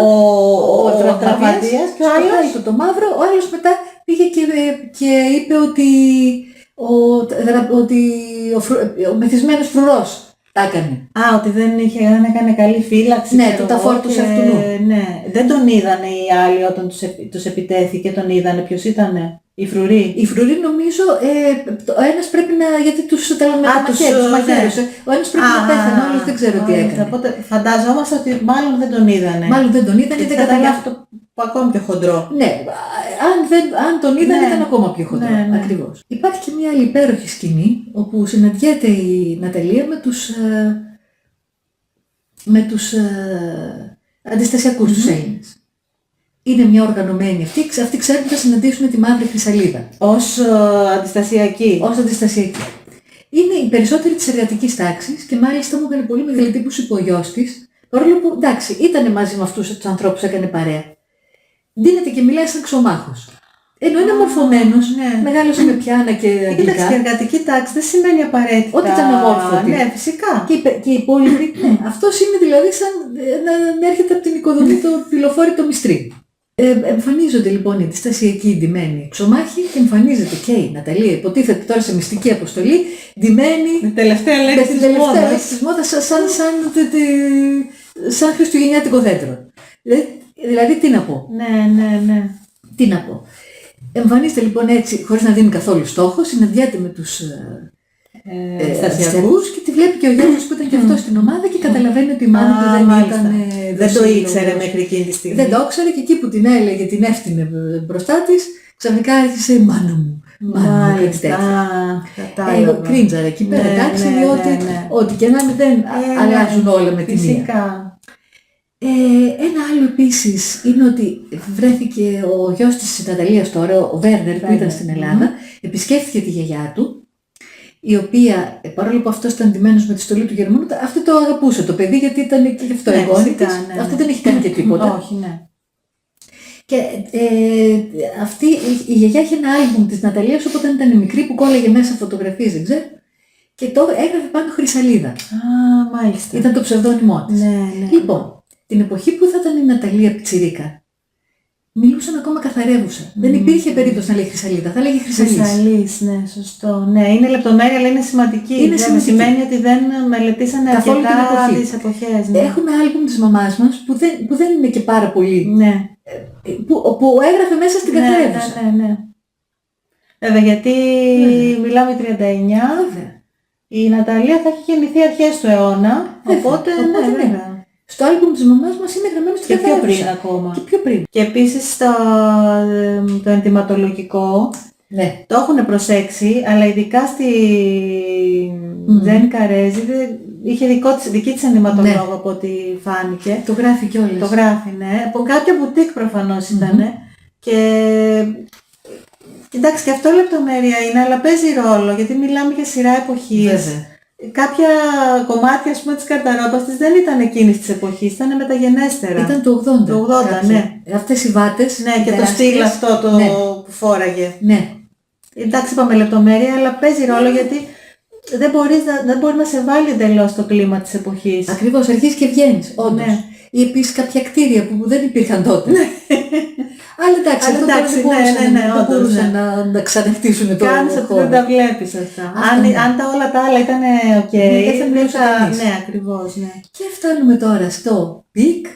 S2: Ο τραυματίας και ο άλλος.
S1: Το μαύρο, ο άλλος μετά πήγε και είπε ότι ο μεθυσμένος φρουρός τα έκανε.
S2: Ότι δεν έκανε καλή φύλαξη.
S1: Ναι, τα φόρτωσε αυτού.
S2: Ναι. Δεν τον είδανε οι άλλοι όταν τους επιτέθηκε, τον είδανε. Ποιος ήτανε? Οι φρουροί.
S1: Οι φρουροί νομίζω, ο ένας πρέπει να, γιατί τους μαχαίρωσε. Ο ένας πρέπει να πέθανε, ο άλλος δεν ξέρω τι έκανε.
S2: Οπότε φανταζόμαστε ότι μάλλον δεν τον είδανε.
S1: Μάλλον δεν τον είδανε, δεν
S2: καταλάβει αυτό που ακόμη πιο χοντρό.
S1: Ναι, αν τον είδανε ήταν ακόμα πιο χοντρό. Ναι. Ακριβώς. Υπάρχει και μια άλλη υπέροχη σκηνή, όπου συναντιέται η Ναταλία με τους αντιστασιακούς, τους Έλληνες. Είναι μια οργανωμένη αυτοί ξέρουν ότι θα συναντήσουν τη μαύρη χρυσαλίδα.
S2: Ως αντιστασιακή.
S1: Είναι οι περισσότεροι της εργατικής τάξης και μάλιστα μου έκανε πολύ μεγάλη εντύπωση που ο γιος της, παρόλο που εντάξει, ήταν μαζί με αυτούς τους ανθρώπους, έκανε παρέα. Δίνεται και μιλάει σαν ξωμάχος. Ενώ είναι μορφωμένος, μεγάλωσε με πιάνα και αγγλικά.
S2: Κοίταξε, η εργατική τάξη δεν σημαίνει απαραίτητα
S1: ότι ήταν αμόρφωτη.
S2: Ναι, φυσικά.
S1: Και οι υπόλοιποι, αυτός είναι δηλαδή σαν να έρχεται από την οικοδομή το πυλοφόρητο μυστρί. Εμφανίζονται λοιπόν οι αντιστασιακοί ντυμένοι ξωμάχοι και εμφανίζεται και η Ναταλία, υποτίθεται τώρα σε μυστική αποστολή, ντυμένη
S2: με τελευταία λέξη της μόδας,
S1: σαν χριστουγεννιάτικο δέντρο. Δηλαδή τι να πω.
S2: Ναι.
S1: Τι να πω. Εμφανίζεται λοιπόν έτσι, χωρίς να δίνει καθόλου στόχο, συναντιάται με τους στασιακούς και τη βλέπει και ο Γιώργος που ήταν και αυτός στην ομάδα και καταλαβαίνει ότι η μάνα του δεν ήταν.
S2: Δεν το ήξερε μέχρι εκείνη τη στιγμή.
S1: Δεν το ήξερε και εκεί που την έλεγε, την έφτιανε μπροστά της, ξαφνικά άρχισε η μάνα μου.
S2: Μάλιστα.
S1: Εγώ κρίντζαρα εκεί πέρα, εντάξει, διότι ό,τι και να είναι δεν αλλάζουν όλα με τη μία. Ένα άλλο επίσης είναι ότι βρέθηκε ο γιος της Ναταλίας τώρα, ο Βέρνερ που ήταν στην Ελλάδα, επισκέφθηκε τη γιαγιά του, η οποία παρόλο που αυτός ήταν ντυμένος με τη στολή του Γερμανού, αυτό το αγαπούσε το παιδί γιατί ήταν και αυτό εγγόνι της, αυτό δεν έχει κάνει και τίποτα.
S2: Όχι, ναι.
S1: Και αυτή η γιαγιά είχε ένα άλμπουμ της Ναταλίας όταν ήταν μικρή που κόλλαγε μέσα φωτογραφίες, δεν ξέρω, και το έγραφε πάνω Χρυσαλίδα.
S2: Μάλιστα.
S1: Ήταν το ψευδόνυμό της.
S2: Ναι.
S1: Λοιπόν, την εποχή που θα ήταν η Ναταλία Πιτσιρίκα, μιλούσαν ακόμα καθαρεύουσα. Δεν υπήρχε περίπτωση να λέει Χρυσαλίδα, θα λέγει Χρυσαλής.
S2: Χρυσαλής, ναι, σωστό. Ναι, είναι λεπτομέρεια, αλλά είναι σημαντική.
S1: Είναι σημαντική.
S2: Σημαίνει ότι δεν μελετήσανε αρκετά τις εποχές. Ναι.
S1: Έχουμε άλμπουμ της μαμάς μας που δεν είναι και πάρα πολύ.
S2: Ναι.
S1: Που έγραφε μέσα στην καθαρεύουσα.
S2: Ναι. Βέβαια, γιατί μιλάμε 39.
S1: Βέβαια.
S2: Η Ναταλία θα έχει γεννηθεί αρχές του αιώνα. Οπότε ναι.
S1: Στο άλμπουμ της μαμάς μας είναι γραμμένο στην καθαρεύουσα.
S2: Και πιο πριν ακόμα.
S1: Και πιο πριν.
S2: Και επίσης το ενδυματολογικό το έχουν προσέξει, αλλά ειδικά στη Τζέννη Καρέζη είχε δική της ενδυματολόγο από ό,τι φάνηκε.
S1: Το γράφει κιόλας.
S2: Το γράφει, ναι. Από κάποια μπουτίκ προφανώς ήταν. Και κοιτάξτε, και αυτό λεπτομέρεια είναι, αλλά παίζει ρόλο, γιατί μιλάμε για σειρά εποχής.
S1: Βέβαια.
S2: Κάποια κομμάτια, ας πούμε, της καρταρόπας της δεν ήταν εκείνης της εποχής, ήταν μεταγενέστερα.
S1: Ήταν το 80.
S2: Το 80, ναι.
S1: Αυτές οι βάτες.
S2: Ναι, και το στυλ αυτό που φόραγε.
S1: Ναι.
S2: Εντάξει, είπαμε λεπτομέρεια, αλλά παίζει ρόλο γιατί δεν μπορεί να σε βάλει εντελώς το κλίμα της εποχής.
S1: Ακριβώς, αρχίζεις και βγαίνεις, όντως. Ναι. Ή επίσης κάποια κτίρια που δεν υπήρχαν τότε. Αλλά εντάξει, αυτό δεν μπορούσαν να ξαναχτίσουν το χώρο.
S2: Κάνεις ότι δεν τα βλέπεις αυτά. Αν όλα τα άλλα ήταν οκ, ναι, ακριβώς. Ναι.
S1: Και φτάνουμε τώρα στο πικ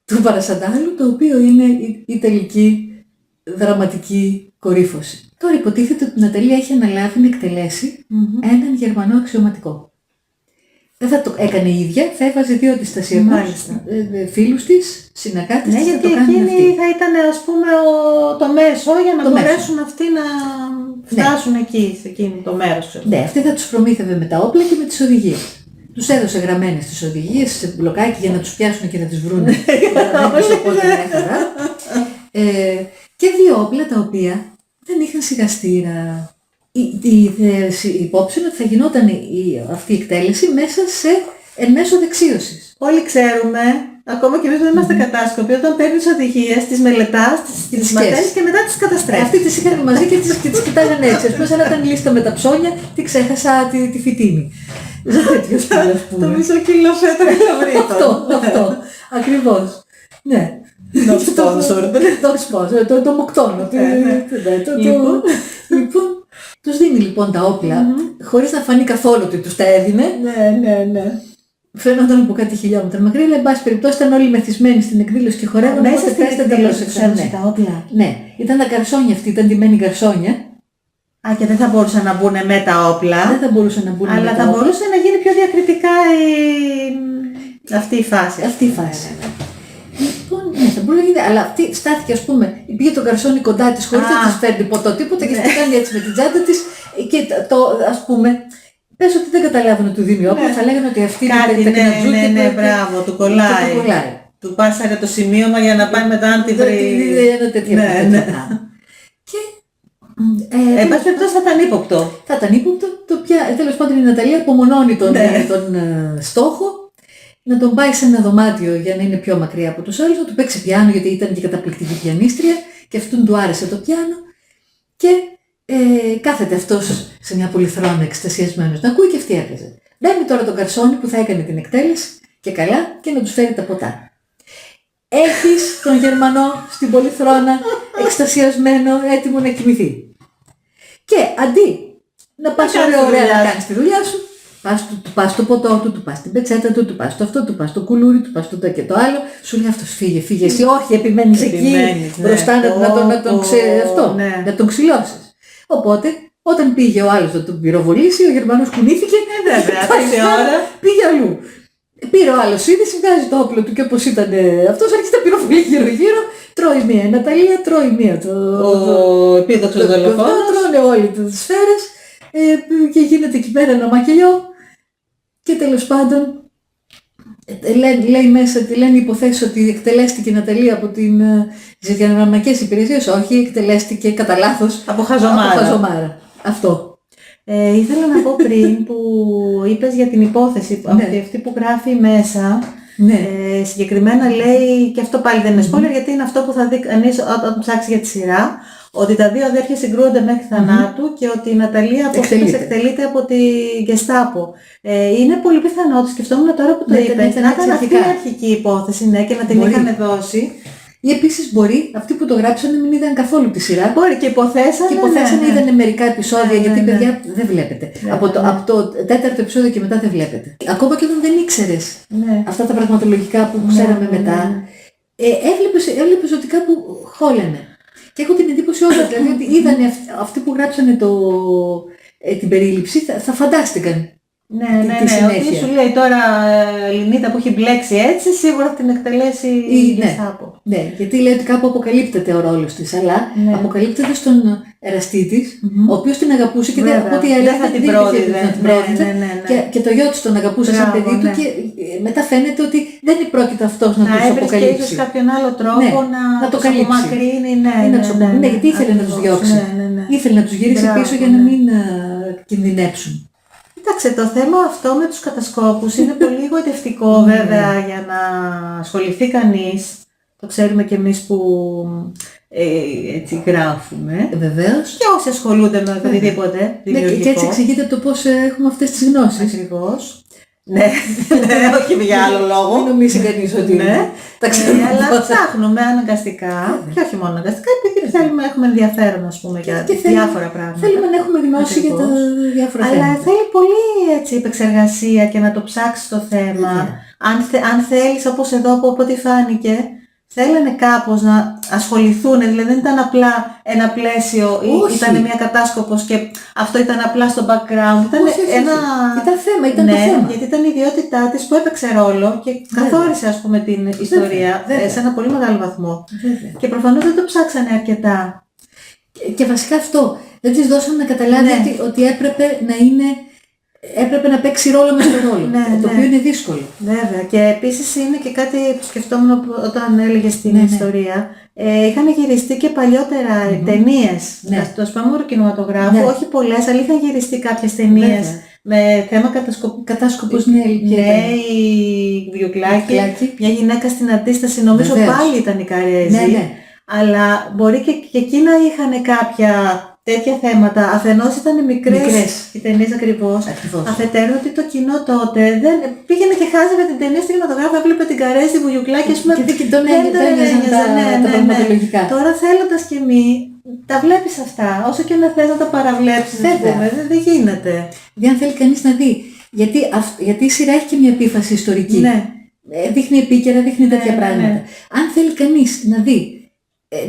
S1: του Παρασαντάλου, το οποίο είναι η τελική δραματική κορύφωση. Τώρα υποτίθεται ότι η Ναταλία έχει αναλάβει να εκτελέσει έναν Γερμανό αξιωματικό. Δεν θα το έκανε η ίδια, θα έβαζε 2 αντιστασιακούς φίλους της, συνεργάτες της,
S2: γιατί εκείνη θα ήταν, ας πούμε, το μέσο για να μπορέσουν αυτοί να φτάσουν εκεί, σε εκείνο το μέρος.
S1: Ναι, αυτή θα τους προμήθευε με τα όπλα και με τις οδηγίες. Τους έδωσε γραμμένες τις οδηγίες σε μπλοκάκι για να τους πιάσουν και να τις βρούνε. Και 2 όπλα τα οποία δεν είχαν σιγαστήρα. Η υπόψη είναι ότι θα γινόταν αυτή η εκτέλεση μέσα εν μέσω δεξίωσης.
S2: Όλοι ξέρουμε, ακόμα και εμείς δεν είμαστε κατάσκοποι, όταν παίρνεις οδηγίες, τις μελετάς, τις μαθαίνεις και μετά τις καταστρέφεις.
S1: Αυτοί τις είχαν μαζί και τις κοιτάγανε έτσι. Ας πούμε, σαν να ήταν λίστα με τα ψώνια, τι ξέχασα τη φυτίνη. Τέτοιο στυλ, ας πούμε.
S2: Το μισό κιλό φέτα γλαβρίτο.
S1: Αυτό, ακριβώς. Ναι. Το μοκτόνο. Λοιπόν, τους δίνει λοιπόν τα όπλα, χωρίς να φανεί καθόλου ότι τους τα έδινε.
S2: Ναι.
S1: Φαίνονταν από κάτι χιλιόμετρα μακριά, αλλά εν πάση περιπτώσει ήταν όλοι μεθυσμένοι στην εκδήλωση και χορεύουν.
S2: Μέσα στην εκδήλωση ξέρουν τα όπλα.
S1: Ναι, ήταν τα καρσόνια αυτή, ήταν ντυμένοι καρσόνια.
S2: Και δεν θα μπορούσαν να μπουν με τα όπλα.
S1: Δεν θα μπορούσαν να μπουν με τα όπλα.
S2: Αλλά θα μπορούσε να γίνει πιο διακριτικά αυτή η φάση.
S1: Λοιπόν, ναι, θα μπορούσε να γίνει, αλλά αυτή στάθηκε, ας πούμε, πήγε το καρσόνι κοντά της χωρίς να της φέρνει ποτό τίποτα και αυτή κάνει έτσι με την τσάντα της και ας πούμε, πες ότι δεν καταλάβουν ότι του δίνει όπλα, θα λέγανε ότι αυτή είναι τα κανατζούκια.
S2: Ναι, μπράβο, του κολλάει. Του πάσαρε το σημείωμα για να πάει μετά να τη βρει.
S1: Ένα τέτοιο πράγμα. Και
S2: εν πάση περιπτώσει θα ήταν ύποπτο.
S1: Θα ήταν ύποπτο, τέλος πάντων η Ναταλία απομονώνει τον στόχο, να τον πάει σε ένα δωμάτιο για να είναι πιο μακριά από τους άλλους, να του παίξει πιάνο γιατί ήταν και καταπληκτική πιανίστρια και αυτόν του άρεσε το πιάνο και κάθεται αυτός σε μια πολυθρόνα εκστασιασμένος να ακούει και αυτή έπαιζε. Μπαίνει τώρα τον καρσόνι που θα έκανε την εκτέλεση και καλά και να τους φέρει τα ποτά. Έχεις τον Γερμανό στην πολυθρόνα εκστασιασμένο έτοιμο να κοιμηθεί. Και αντί να πας ωραία να κάνεις τη δουλειά σου, του πας το ποτό του πας την πετσέτα του πας το αυτό, του πας το κουλούρι, του πας το και το άλλο. Σου λέει αυτός φύγε εσύ, όχι επιμένεις εκεί μπροστά να τον ξυλώσεις. Οπότε όταν πήγε ο άλλος να τον πυροβολήσει, ο Γερμανός κουνήθηκε, πήγε αλλού. Πήρε ο άλλος είδηση, βγάζει το όπλο του και όπως ήταν αυτός άρχισε να πυροβολεί γύρω-γύρω, τρώει μία η Ναταλία, τρώει μία
S2: ο επίδοξος δολοφόνος,
S1: τρώνε όλοι τις σφαίρες και γίνεται εκεί πέρα ένα μακελιό και τέλος πάντων λέει μέσα, λένε υποθέσεις ότι εκτελέστηκε η Ναταλία από τις διανομικές υπηρεσίες, όχι, εκτελέστηκε κατά λάθος
S2: από χαζομάρα.
S1: Αυτό.
S2: Ήθελα να πω πριν που είπες για την υπόθεση, αυτή που γράφει μέσα, συγκεκριμένα λέει, και αυτό πάλι δεν είναι spoiler, γιατί είναι αυτό που θα δει κανείς όταν ψάξει για τη σειρά, ότι τα δύο αδέρφια συγκρούονται μέχρι θανάτου και ότι η Ναταλία εκτελείται από τη Γκεστάπο. Είναι πολύ πιθανό, το σκεφτόμουν τώρα που το είπες, να ήταν αυτή η αρχική υπόθεση και να την είχαν δώσει.
S1: Ή επίσης μπορεί αυτοί που το γράψανε μην είδαν καθόλου τη σειρά.
S2: Μπορεί και υποθέσανε.
S1: Είδανε μερικά επεισόδια, γιατί παιδιά δεν βλέπετε. Από το 4ο επεισόδιο και μετά δεν βλέπετε. Ακόμα και όταν δεν ήξερες αυτά τα πραγματολογικά που ξέραμε μετά, έβλεπες ότι κάπου χόλανε. Και έχω την εντύπωση όλα, δηλαδή ότι είδανε αυτοί που γράψανε την περίληψη, θα φαντάστηκαν.
S2: Ναι, ότι σου λέει τώρα Λινίτα που έχει μπλέξει έτσι, σίγουρα θα την εκτελέσει η Γκεστάπο.
S1: Ναι, γιατί λέει ότι κάπου αποκαλύπτεται ο ρόλος της, αλλά αποκαλύπτεται στον εραστή της, ο οποίος την αγαπούσε και από ό,τι έλεγε
S2: θα την πρόδιδε.
S1: Και το γιο της τον αγαπούσε σαν παιδί του και μετά φαίνεται ότι δεν πρόκειται αυτός να τους αποκαλύψει.
S2: Να έβρισκε ίσως κάποιον άλλο τρόπο να τους απομακρύνει.
S1: Ναι, γιατί ήθελε να τους διώξει. Ήθελε να τους γυρίσει πίσω για να μην κινδυνέψουν.
S2: Κοίταξε, το θέμα αυτό με τους κατασκόπους είναι πολύ γοητευτικό βέβαια για να ασχοληθεί κανείς. Το ξέρουμε και εμείς που έτσι γράφουμε.
S1: Βεβαίως.
S2: Και όσοι ασχολούνται με οτιδήποτε δημιουργικό.
S1: Και έτσι εξηγείται το πώς έχουμε αυτές τις γνώσεις.
S2: Ακριβώς. Ναι, όχι για άλλο λόγο.
S1: Μην νομίζει κανείς ότι τα ξέρουμε.
S2: Αλλά ψάχνουμε αναγκαστικά, και όχι μόνο αναγκαστικά, επειδή θέλουμε να έχουμε ενδιαφέρον, ας πούμε, για διάφορα πράγματα.
S1: Θέλουμε να έχουμε γνώση για τα διάφορα θέματα.
S2: Αλλά θέλει πολύ επεξεργασία και να το ψάξεις το θέμα. Αν θέλεις, όπως εδώ από ό,τι φάνηκε, θέλανε κάπως να ασχοληθούν, δηλαδή δεν ήταν απλά ένα πλαίσιο, ήταν μια κατάσκοπος και αυτό ήταν απλά στο background. Ήταν
S1: το θέμα.
S2: Γιατί ήταν η ιδιότητά της που έπαιξε ρόλο και καθόρισε, ας πούμε, την ιστορία σε ένα πολύ μεγάλο βαθμό. Και προφανώς δεν το ψάξανε αρκετά.
S1: Και βασικά αυτό, δεν της δώσαν να καταλάβει ότι έπρεπε να παίξει ρόλο μες στο ρόλο, το οποίο είναι δύσκολο.
S2: Βέβαια. Και επίσης είναι και κάτι που σκεφτόμουν όταν έλεγε στην ιστορία. Είχαν γυριστεί και παλιότερα ταινίες στο σπάμωρο κινηματογράφο, όχι πολλές, αλλά είχαν γυριστεί κάποιες ταινίες με θέμα
S1: κατάσκοπος.
S2: Η Βιουκλάκη, μια γυναίκα στην αντίσταση, νομίζω πάλι ήταν η Καρέζη. Αλλά μπορεί και εκεί να είχαν κάποια τέτοια θέματα. Αφενός ήταν μικρές οι ταινίες ακριβώς. Αφετέρου ότι το κοινό τότε δεν πήγαινε και χάζευε την ταινία στην κινηματογράφο, έβλεπε την Καρέζη, τη Βουγιουκλάκη, ας πούμε.
S1: Και τον ένοιαζαν τα πραγματολογικά.
S2: Τώρα θέλοντας και εμεί, τα βλέπεις αυτά. Όσο και να θες να τα παραβλέψεις, δεν γίνεται.
S1: Δηλαδή αν θέλει κανείς να δει. Γιατί η σειρά έχει και μια επίφαση ιστορική. Δείχνει επίκαιρα, δείχνει τέτοια πράγματα. Αν θέλει κανείς να δει,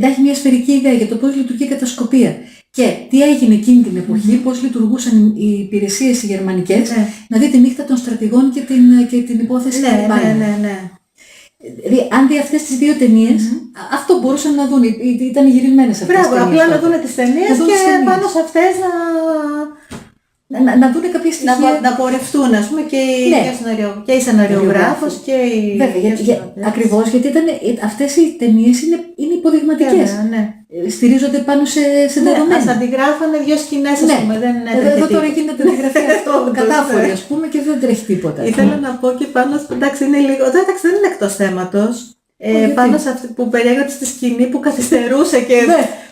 S1: να έχει μια σφαιρική ιδέα για το πώς λειτουργεί η κατασκοπία και τι έγινε εκείνη την εποχή, πώς λειτουργούσαν οι υπηρεσίες οι γερμανικές, να δει τη νύχτα των στρατηγών και την υπόθεση
S2: ναι.
S1: Δηλαδή, αν δει αυτές τις δύο ταινίες, αυτό μπορούσαν να δουν, ήταν γυρισμένες αυτές τις ταινίες.
S2: Απλά να δουν τις ταινίες και πάνω σε αυτές
S1: να δουν κάποια στοιχεία.
S2: Να πορευτούν, ας πούμε, και η σεναριογράφος και η...
S1: Βέβαια, ακριβώς, γιατί αυτές οι ταινίες είναι υποδειγματικές. Στηρίζονται πάνω σε δεδομένα.
S2: Ας αντιγράφανε δύο σκηνές, ας πούμε, δεν είναι
S1: εδώ τώρα γίνεται αντιγραφή αυτό κατάφορη, ας πούμε, και δεν τρέχει τίποτα.
S2: Ήθελα να πω και πάνω, εντάξει, είναι λίγο, εντάξει, δεν είναι εκτός θέματος. Πάνω σε αυτή που περιέγραψε τη σκηνή που καθυστερούσε και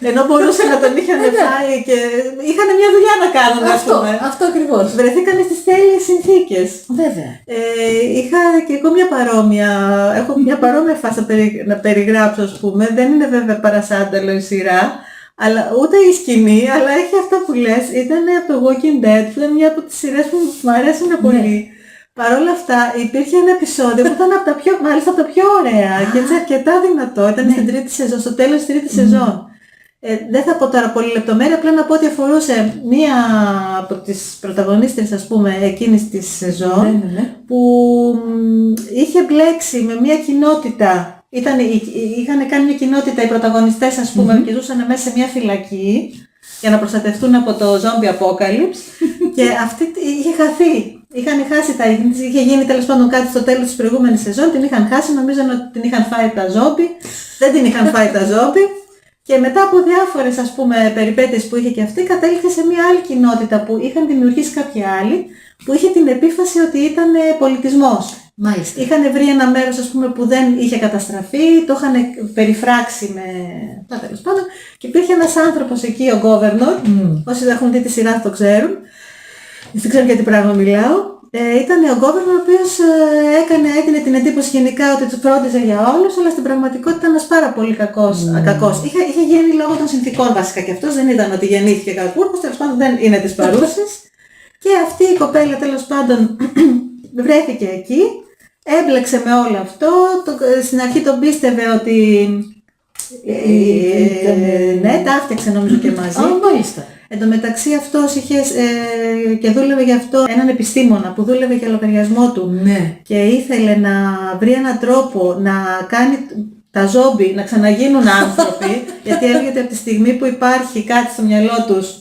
S2: ενώ μπορούσε να τον είχαν φάει και είχαν μια δουλειά να κάνουν, ας πούμε.
S1: Αυτό ακριβώς.
S2: Βρεθήκανε στις τέλειες συνθήκες.
S1: Βέβαια.
S2: Είχα και εγώ έχω μια παρόμοια φάση να περιγράψω, ας πούμε. Δεν είναι βέβαια παρασάνταλο η σειρά, Αλλά ούτε η σκηνή, αλλά έχει αυτό που λες, ήταν από το Walking Dead, που ήταν μια από τις σειρές που μου αρέσουν πολύ. Παρ' όλα αυτά υπήρχε ένα επεισόδιο που ήταν μάλιστα από τα πιο ωραία και έτσι αρκετά δυνατό. Ήταν στην τρίτη σεζόν, στο τέλος της τρίτης σεζόν. Δεν θα πω τώρα πολύ λεπτομέρεια, απλά να πω ότι αφορούσε μία από τις πρωταγωνίστρες, ας πούμε, εκείνης της σεζόν, που είχε μπλέξει με μία κοινότητα. Είχαν κάνει μια κοινότητα οι πρωταγωνιστές, ας πούμε, και ζούσαν μέσα σε μια φυλακή για να προστατευτούν από το zombie apocalypse και αυτή είχε χαθεί. Είχαν χάσει είχε γίνει τέλος πάντων κάτι στο τέλος της προηγούμενης σεζόν, την είχαν χάσει, νομίζαν ότι την είχαν φάει τα zombie, δεν την είχαν φάει τα zombie και μετά από διάφορες, ας πούμε, περιπέτειες που είχε και αυτή, κατέληξε σε μια άλλη κοινότητα που είχαν δημιουργήσει κάποιοι άλλοι, που είχε την επίφαση ότι ήταν πολιτισμός.
S1: Μάλιστα.
S2: Είχαν βρει ένα μέρος, ας πούμε, που δεν είχε καταστραφεί, το είχαν περιφράξει με τα τέλος πάντων και υπήρχε ένας άνθρωπος εκεί, ο Governor, όσοι έχουν δει τη σειρά το ξέρουν, δεν ξέρουν για τι πράγμα μιλάω. Ήταν ο Governor ο οποίος έδινε την εντύπωση γενικά ότι τους φρόντιζε για όλους, αλλά στην πραγματικότητα ήταν ένας πάρα πολύ κακός. Είχε γίνει λόγω των συνθήκων βασικά και αυτός, δεν ήταν ότι γεννήθηκε κακούρκος, τέλος πάντων δεν είναι της παρούσης. Και αυτή η κοπέλα τέλος πάντων βρέθηκε εκεί, έμπλεξε με όλο αυτό, στην αρχή τον πίστευε ότι ναι, τα έφτιαξε νομίζω και μαζί.
S1: Μάλιστα.
S2: Εν τω μεταξύ αυτός είχε και δούλευε για αυτό έναν επιστήμονα που δούλευε για λογαριασμό του και ήθελε να βρει έναν τρόπο να κάνει τα ζόμπι να ξαναγίνουν άνθρωποι γιατί έλεγε ότι από τη στιγμή που υπάρχει κάτι στο μυαλό τους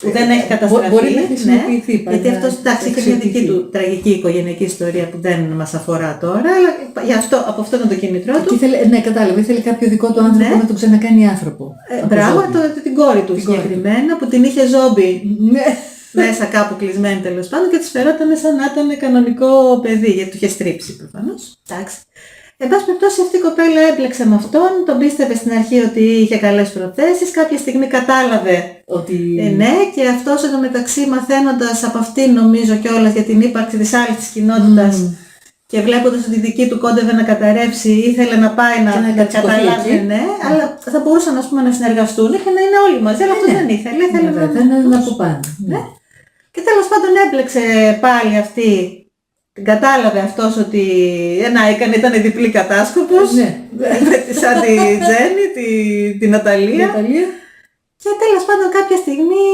S2: που δεν έχει καταστραφεί,
S1: μπορεί να χρησιμοποιηθεί.
S2: Γιατί αυτός είχε μια δική του τραγική οικογενειακή ιστορία που δεν μας αφορά τώρα, αλλά από αυτό ήταν το κίνητρό του.
S1: Ναι, κατάλαβα, ήθελε κάποιο δικό του άνθρωπο να τον ξανακάνει άνθρωπο.
S2: Μπράβο, την κόρη του συγκεκριμένα, που την είχε ζόμπι μέσα κάπου κλεισμένη τέλος πάντων και της φερόταν σαν να ήταν κανονικό παιδί, γιατί του είχε στρίψει προφανώς. Εντάξει. Εν πάση περιπτώσει αυτή η κοπέλα έμπλεξε με αυτόν, τον πίστευε στην αρχή ότι είχε καλές προθέσεις, κάποια στιγμή κατάλαβε ότι ναι και αυτός εντωμεταξύ μαθαίνοντας από αυτήν νομίζω κιόλας για την ύπαρξη της άλλης της κοινότητας και βλέποντας ότι η δική του κόντευε να καταρρεύσει, ήθελε να πάει να καταλάβει, αλλά θα μπορούσαν ας πούμε να συνεργαστούν και να είναι όλοι μαζί, αλλά αυτός δεν ήθελε
S1: να από πάνω.
S2: Και τέλος πάντων έμπλεξε πάλι αυτή. Κατάλαβε αυτός ότι ήταν διπλή κατάσκοπος σαν τη Τζέννη, την Ναταλία και τέλος πάντων κάποια στιγμή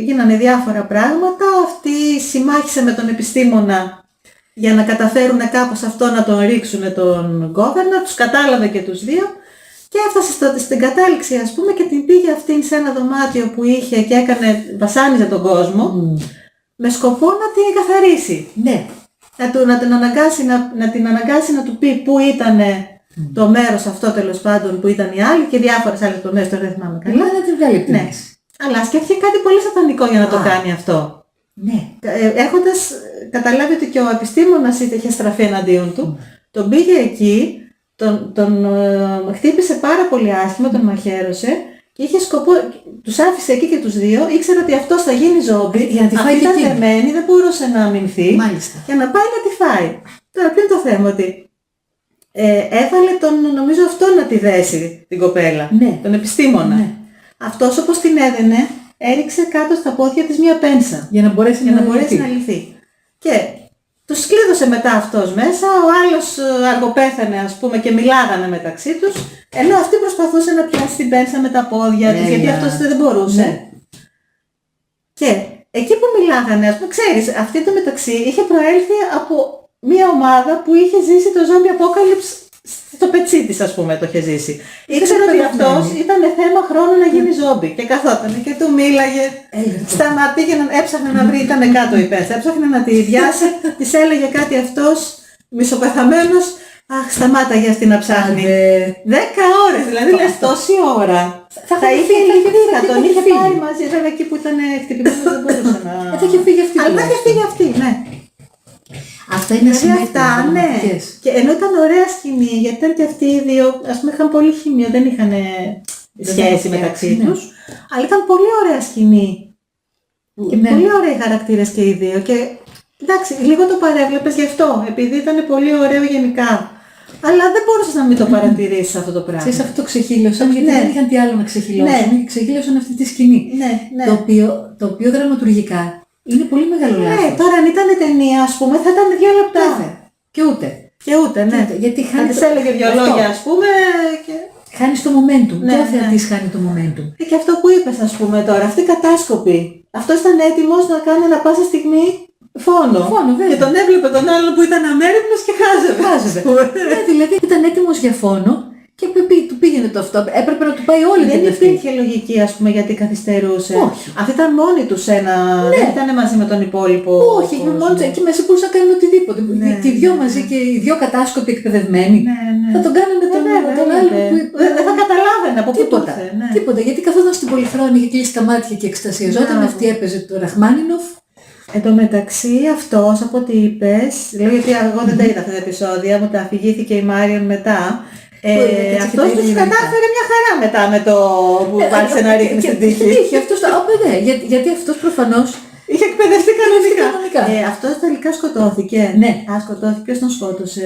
S2: γίνανε διάφορα πράγματα. Αυτή συμμάχισε με τον επιστήμονα για να καταφέρουν κάπως αυτό να τον ρίξουν τον Governor, τους κατάλαβε και τους δύο και έφτασε στην κατάληξη ας πούμε και την πήγε αυτήν σε ένα δωμάτιο που είχε και βασάνιζε τον κόσμο με σκοπό να την καθαρίσει.
S1: Ναι.
S2: Να την αναγκάσει να του πει πού ήταν το μέρος αυτό τέλος πάντων που ήταν οι άλλοι και διάφορες άλλες τομές, τώρα δεν θυμάμαι καλά.
S1: Να την βγάλει πίσω.
S2: Αλλά σκέφτηκε κάτι πολύ σατανικό για να το κάνει αυτό.
S1: Ναι.
S2: Έχοντας καταλάβει ότι και ο επιστήμονας είχε στραφεί εναντίον του, τον πήγε εκεί, τον χτύπησε πάρα πολύ άσχημα, τον μαχαίρωσε. Και είχε σκοπό, τους άφησε εκεί και τους δύο, ήξερε ότι αυτός θα γίνει ζόμπι, αυτή ήταν δεμένη, δεν μπορούσε να αμυνθεί, για να πάει να τη φάει. Τώρα ποιο είναι το θέμα, ότι έβαλε νομίζω αυτόν να τη δέσει την κοπέλα, τον επιστήμονα. Αυτός όπως την έδαινε, έριξε κάτω στα πόδια της μια πένσα,
S1: για να μπορέσει
S2: να λυθεί. Και τους κλείδωσε μετά αυτός μέσα, ο άλλος αργοπέθανε ας πούμε και μιλάγανε μεταξύ τους, ενώ αυτή προσπαθούσε να πιάσει την πένσα με τα πόδια της, γιατί αυτός δεν μπορούσε. Και εκεί που μιλάγανε, ας πούμε, ξέρεις, αυτή το μεταξύ είχε προέλθει από μια ομάδα που είχε ζήσει το zombie apocalypse στο πετσί της, ας πούμε, το είχε ζήσει. Ήξερε ότι αυτός ήταν θέμα χρόνου να γίνει ζόμπι και καθόταν και του μίλαγε, πήγαιναν, έψαχνε να βρει, ήταν κάτω η πέστα, έψαχνε να τη διάσει, της έλεγε κάτι αυτός, μισοπεθαμένος, αχ σταμάτα για αυτή να ψάχνει. 10 ώρες, δηλαδή λες τόση ώρα. Θα είχε λυθεί, θα τον είχε πάρει μαζί, βέβαια εκεί που ήταν χτυπημένος δεν μπορούσε να...
S1: Θα είχε φύγει αυτή.
S2: Αλλά θα είχε φύγει αυτή, ναι.
S1: Αυτά είναι
S2: αυτά, ναι. Και ενώ ήταν ωραία σκηνή, γιατί ήταν και αυτοί οι δύο, ας πούμε, είχαν πολύ χημείο, δεν είχαν σχέση μεταξύ τους, αλλά ήταν πολύ ωραία σκηνή. Και πολύ ωραίοι χαρακτήρες και οι δύο. Και εντάξει, λίγο το παρέβλεπες γι' αυτό, επειδή ήταν πολύ ωραίο γενικά. αλλά δεν μπορούσες να μην το παρατηρήσεις αυτό το πράγμα.
S1: Ξέρεις, αυτό το ξεχύλωσαν, γιατί δεν είχαν τι άλλο να ξεχυλώσουν. Και ξεχύλωσαν αυτή τη σκηνή. Το οποίο δραματουργικά είναι πολύ μεγάλο λάθος.
S2: Ναι, τώρα αν ήταν ταινία, ας πούμε, θα ήταν 2 λεπτά.
S1: Και ούτε.
S2: Ναι.
S1: Γιατί
S2: θα της έλεγε 2 λόγια, ας πούμε.
S1: Χάνεις το momentum. Και ο θεατής χάνει το momentum.
S2: Και αυτό που είπες, ας πούμε τώρα, αυτή η κατάσκοπη. Αυτός ήταν έτοιμος να κάνει ανα πάσα στιγμή φόνο. Και τον έβλεπε τον άλλον που ήταν αμέριμνος και χάζευε.
S1: Ναι, δηλαδή ήταν έτοιμος για φόνο και του πήγαινε το αυτό. Έπρεπε να του πάει όλη την
S2: ευθύνη. Δεν υπήρχε λογική, ας πούμε, γιατί καθυστερούσε.
S1: Όχι.
S2: Αυτή ήταν μόνη τους δεν ήταν μαζί με τον υπόλοιπο.
S1: Όχι, μόνοι εκεί μέσα μπορούσαν να κάνουν οτιδήποτε. Και οι δυο μαζί και οι δυο κατάσκοποι εκπαιδευμένοι. Θα τον κάνανε τον άλλο που.
S2: Δεν θα καταλάβαινε από πού
S1: τίποτα. Γιατί καθόταν στην Πολυθρόνη, είχε κλείσει τα μάτια και εκστασιαζόταν. Αυτή έπαιζε το Ραχμάνινοφ.
S2: Εν τω μεταξύ αυτός, από ό,τι είπες, λέω γιατί εγώ δεν τα είδα αυτά τα επεισόδια, μου τα αφηγήθηκε η Μάριον μετά. Αυτός τους κατάφερε μια χαρά μετά με το που άρχισε να ρίχνει στην τύχη.
S1: Γιατί αυτός προφανώς
S2: είχε εκπαιδευτεί κανονικά. Αυτός τελικά σκοτώθηκε.
S1: Ναι.
S2: Σκοτώθηκε. Ποιος τον σκότωσε?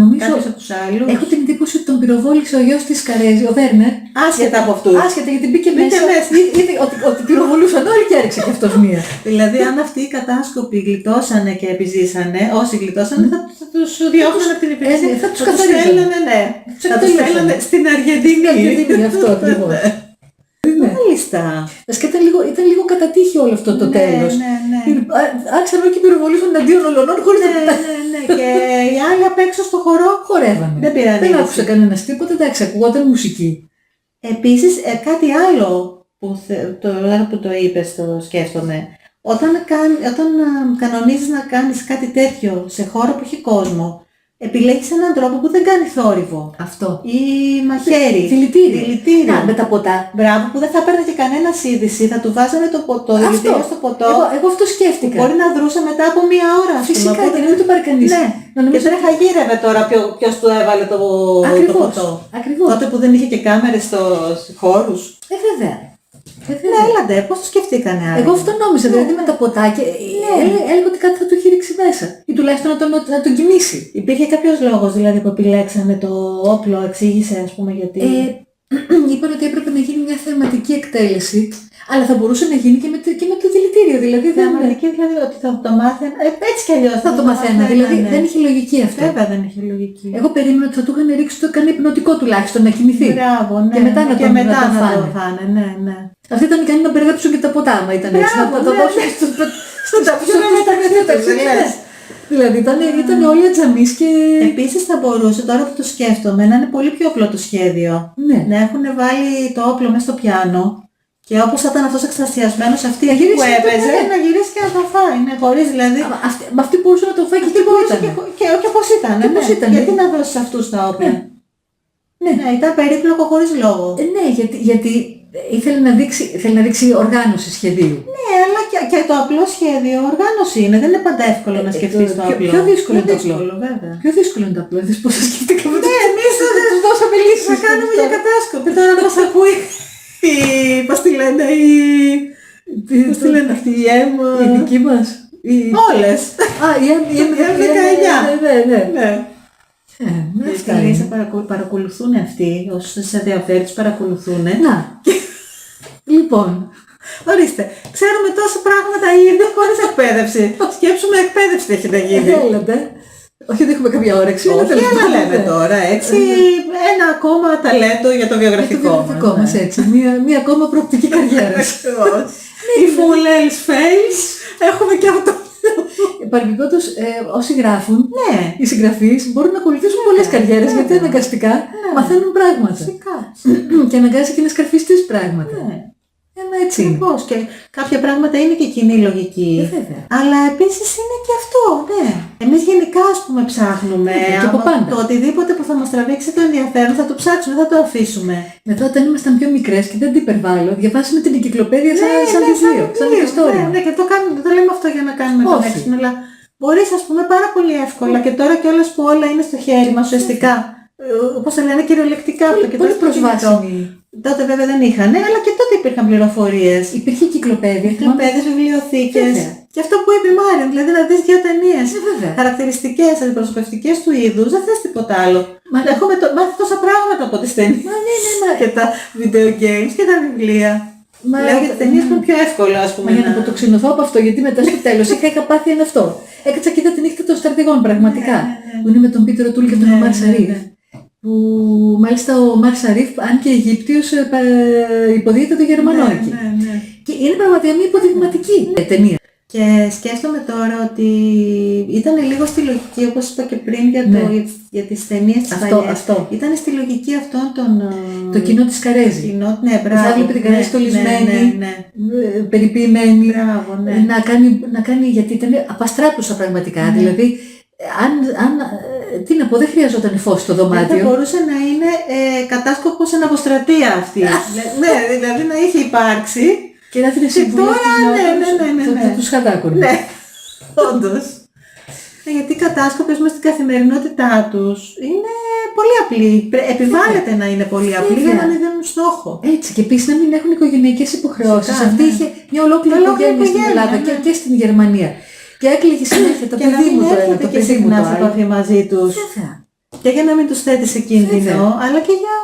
S1: Νομίζω.
S2: Κάποιος από τους άλλους.
S1: Έχω την εντύπωση ότι τον πυροβόλησε ο γιος της Καρέζη, ο Βέρνερ.
S2: Άσχετα από αυτούς.
S1: Άσχετα, γιατί μπήκε μέσα. Είδε ότι πυροβολούσαν όλοι και έριξε και αυτός μία.
S2: Δηλαδή, αν αυτοί οι κατάσκοποι γλιτώσανε και επιζήσανε, όσοι γλιτώσανε, θα τους διώχνανε από την υπηρεσία.
S1: Θα τους καθαρίζανε.
S2: Θα τους στέλνανε στην Αργεντινή.
S1: Αυτό ακριβώς.
S2: Μάλιστα.
S1: Ήταν λίγο κατά τύχη όλο αυτό το τέλος. Άρχισαν όλοι και πυροβολούσαν εναντίον ολονών χωρίς να πετάνε.
S2: Και οι άλλοι απ' έξω στο χορό
S1: χορεύανε. Δεν άκουσα κανένας τίποτα, εντάξει, ακουγόταν μουσική.
S2: Επίσης, κάτι άλλο που το είπες, το σκέφτομαι. Όταν κανονίζεις να κάνεις κάτι τέτοιο σε χώρο που έχει κόσμο, επιλέγεις έναν τρόπο που δεν κάνει θόρυβο.
S1: Αυτό.
S2: Ή μαχαίρι.
S1: Δηλητήριο. Με τα ποτά.
S2: Μπράβο, που δεν θα παίρνει και κανένα είδηση, θα του βάζανε το δηλητήριο στο ποτό.
S1: Εγώ αυτό σκέφτηκα.
S2: Μπορεί να δρούσε μετά από 1 ώρα.
S1: Φυσικά, και δεν το πάρει κανείς.
S2: Ναι. Και δεν θα γύρευε τώρα ποιος του έβαλε το ποτό.
S1: Ακριβώς.
S2: Τότε που δεν είχε και κάμερες στους χώρους.
S1: Βέβαια.
S2: Ναι, έλατε, πώς το σκεφτήκανε άλλοι.
S1: Εγώ αυτό νόμιζα, δηλαδή με τα ποτάκια. Έλεγα ότι κάτι θα του έχει ρίξει μέσα. Ή τουλάχιστον να τον κοιμήσει.
S2: Υπήρχε κάποιος λόγος δηλαδή που επιλέξανε το όπλο, εξήγησε ας πούμε γιατί.
S1: Είπαν ότι έπρεπε να γίνει μια θεματική εκτέλεση, αλλά θα μπορούσε να γίνει και με το δηλητήριο. Δηλαδή
S2: θεματική, δηλαδή ότι θα το μάθαινε. Έτσι κι αλλιώς
S1: θα το μαθαίνω. Δηλαδή δεν είχε λογική αυτό.
S2: Βέβαια δεν είχε λογική.
S1: Εγώ περίμενα ότι θα του είχαν ρίξει το κανένα υπνοτικό τουλάχιστον να κοιμηθεί.
S2: Μπράβο, ναι.
S1: Και μετά να το
S2: φάνε. Ναι.
S1: Αυτοί ήταν ικανοί να μπερδέψουν και τα ποτά, άμα ήταν έτσι. Να το δώσουν στον ταψιό. Δηλαδή ήταν όλοι ατζαμείς και.
S2: Επίσης θα μπορούσε, τώρα που το σκέφτομαι, να είναι πολύ πιο απλό το σχέδιο.
S1: Ναι.
S2: Να έχουν βάλει το όπλο μέσα στο πιάνο και όπως θα ήταν αυτός εξτασιασμένος αυτή που έπαιζε, να γυρίσει και να το φάει. Ναι, χωρίς δηλαδή.
S1: Αυτή μπορούσε να το φάει και
S2: και πώς ήταν. Γιατί να δώσεις αυτούς τα όπλα. Ναι, ήταν περίπλοκο χωρίς λόγο.
S1: Ναι, γιατί ήθελε να δείξει οργάνωση σχεδίου.
S2: Ναι, αλλά και το απλό σχέδιο οργάνωση είναι. Δεν είναι πάντα εύκολο να σκεφτείς το απλό.
S1: Πιο δύσκολο είναι το απλό.
S2: Βέβαια.
S1: Πιο δύσκολο είναι το απλό. Δες πώς θα σκεφτήκαμε.
S2: Ναι, εμείς τους δώσαμε λύσεις. Θα κάνουμε για κατάσκοπη. Τώρα πώς ακούει πώς τη λένε πώς τη λένε αυτή η αίμα.
S1: Η δική μας.
S2: Όλες.
S1: Η M19.
S2: Ναι.
S1: Αυτά
S2: παρακολουθούν αυτοί, όσοι σε ενδιαφέρει τους παρακολουθούν.
S1: Να. Λοιπόν,
S2: ορίστε, ξέρουμε τόσα πράγματα ήδη χωρίς εκπαίδευση. Σκέψουμε εκπαίδευση έχει να γίνει.
S1: Θέλετε. Όχι ότι έχουμε κάποια όρεξη.
S2: Όχι, αλλά λέμε τώρα, έτσι, ένα ακόμα ταλέντο για το βιογραφικό
S1: μας. Έτσι, μία ακόμα προοπτική καριέρα.
S2: Η full else fails, έχουμε και αυτό.
S1: Παρεμπιπτόντως, όσοι γράφουν, οι συγγραφείς μπορούν να ακολουθήσουν πολλές καριέρες, γιατί αναγκαστικά μαθαίνουν πράγματα. Και αναγκάζει και να σκαρφιστείς πράγματα. Έτσι είναι.
S2: Και κάποια πράγματα είναι και κοινή λογική. Αλλά επίσης είναι και αυτό, ναι. Εμείς γενικά ας πούμε ψάχνουμε. Το οτιδήποτε που θα μας τραβήξει το ενδιαφέρον θα το ψάξουμε, θα το αφήσουμε.
S1: Μετά όταν ήμασταν πιο μικρές και δεν το υπερβάλλω, διαβάσαμε την εγκυκλοπαίδεια σαν βιβλίο, σαν ιστορία.
S2: Ναι, και το λέμε αυτό για να κάνουμε τον έξυπνο, αλλά μπορείς ας πούμε πάρα πολύ εύκολα και τώρα κιόλας που όλα είναι στο χέρι μας ουσιαστικά. Όπως θα λένε κυριολεκτικά αυτό και
S1: πολύ προσβάσιμη.
S2: Τότε βέβαια δεν είχαν, αλλά και τότε υπήρχαν πληροφορίες.
S1: Υπήρχε και κυκλοπαίδια.
S2: Κυκλοπαίδες, βιβλιοθήκες. Και αυτό που είπε η Μάριον, δηλαδή να δεις δύο ταινίες χαρακτηριστικές, αντιπροσωπευτικές του είδους, δεν θες τίποτα άλλο. Έχουμε μάθει τόσα πράγματα από τις ταινίες και τα video games και τα βιβλία. Λέω για τις ταινίες που είναι πιο εύκολο, ας πούμε.
S1: Για να αποτοξινωθώ από αυτό, γιατί μετά στο τέλος είχα πάθει ένα αυτό. Έκατσα και είδα τη νύχτα των στρατηγών, πραγματικά. Που είναι με τον Πίτερ O'Toole και τον Ομάρ Σαρίφ. Που μάλιστα ο Ομάρ Σαρίφ, αν και Αιγύπτιος, υποδίεται το Γερμανό εκεί. Και είναι πραγματικά μια υποδειγματική ταινία.
S2: Και σκέφτομαι τώρα ότι ήταν λίγο στη λογική, όπως είπα και πριν, για τις ταινίες της παλιές. Ήταν στη λογική αυτών των...
S1: Το κοινό της Καρέζη.
S2: Ναι, μπράβο.
S1: Θα βλέπει την Καρέζη στολισμένη, περιποιημένη, να κάνει, γιατί ήταν απαστράπτουσα πραγματικά. Δηλαδή, τι να πω, δεν χρειαζόταν φως στο δωμάτιο.
S2: Δεν θα μπορούσε να είναι κατάσκοπος εν αποστρατεία αυτή. Ναι, δηλαδή να είχε υπάρξει.
S1: Και να την συμβουλεύει τους χαδάκονες.
S2: Ναι, όντως. Γιατί οι κατάσκοπες μες στην καθημερινότητά τους είναι πολύ απλοί. Επιβάλλεται να είναι πολύ απλοί για να μην δίνουν στόχο.
S1: Έτσι, και επίσης να μην έχουν οικογενειακές υποχρεώσεις. Αυτή είχε μια ολόκληρη οικογένεια στην Ελλάδα και στην Γερμανία. Και έκλαιγε συνέχεια το παιδί μου το ένα, το παιδί μου το άλλο.
S2: Επαφή μαζί τους. Και για να μην τους θέτει σε κίνδυνο, αλλά και για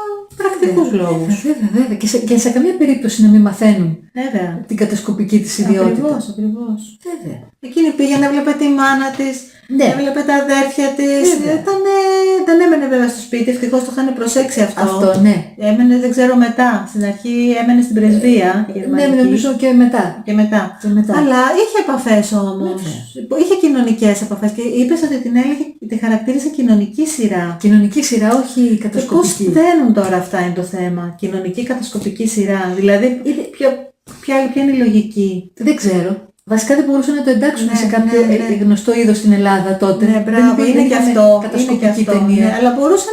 S2: πρακτικούς λόγους.
S1: Βέβαια. Και σε καμία περίπτωση να μην μαθαίνουν την κατασκοπική της ιδιότητα.
S2: Ακριβώς. Εκείνη πήγε να βλέπε τη μάνα της, έβλεπε τα αδέρφια της. Δεν έμενε βέβαια στο σπίτι, ευτυχώς το είχαν προσέξει αυτό. Έμενε, δεν ξέρω μετά. Στην αρχή έμενε στην πρεσβεία.
S1: Ναι, νομίζω και μετά.
S2: Αλλά είχε επαφές όμως. Είχε κοινωνικές επαφές και είπες ότι τη χαρακτήρισε κοινωνική σειρά.
S1: Κοινωνική σειρά, όχι κατασκοπική.
S2: Πώς δένουν τώρα αυτά είναι το θέμα. Κοινωνική κατασκοπική σειρά. Δηλαδή, ποια είναι η λογική.
S1: Δεν ξέρω. Βασικά δεν μπορούσαν να το εντάξουν σε κάποιο γνωστό είδος στην Ελλάδα τότε.
S2: Ναι, μπράβο, είναι και αυτό. Κατασκοπική ταινία. Αλλά μπορούσε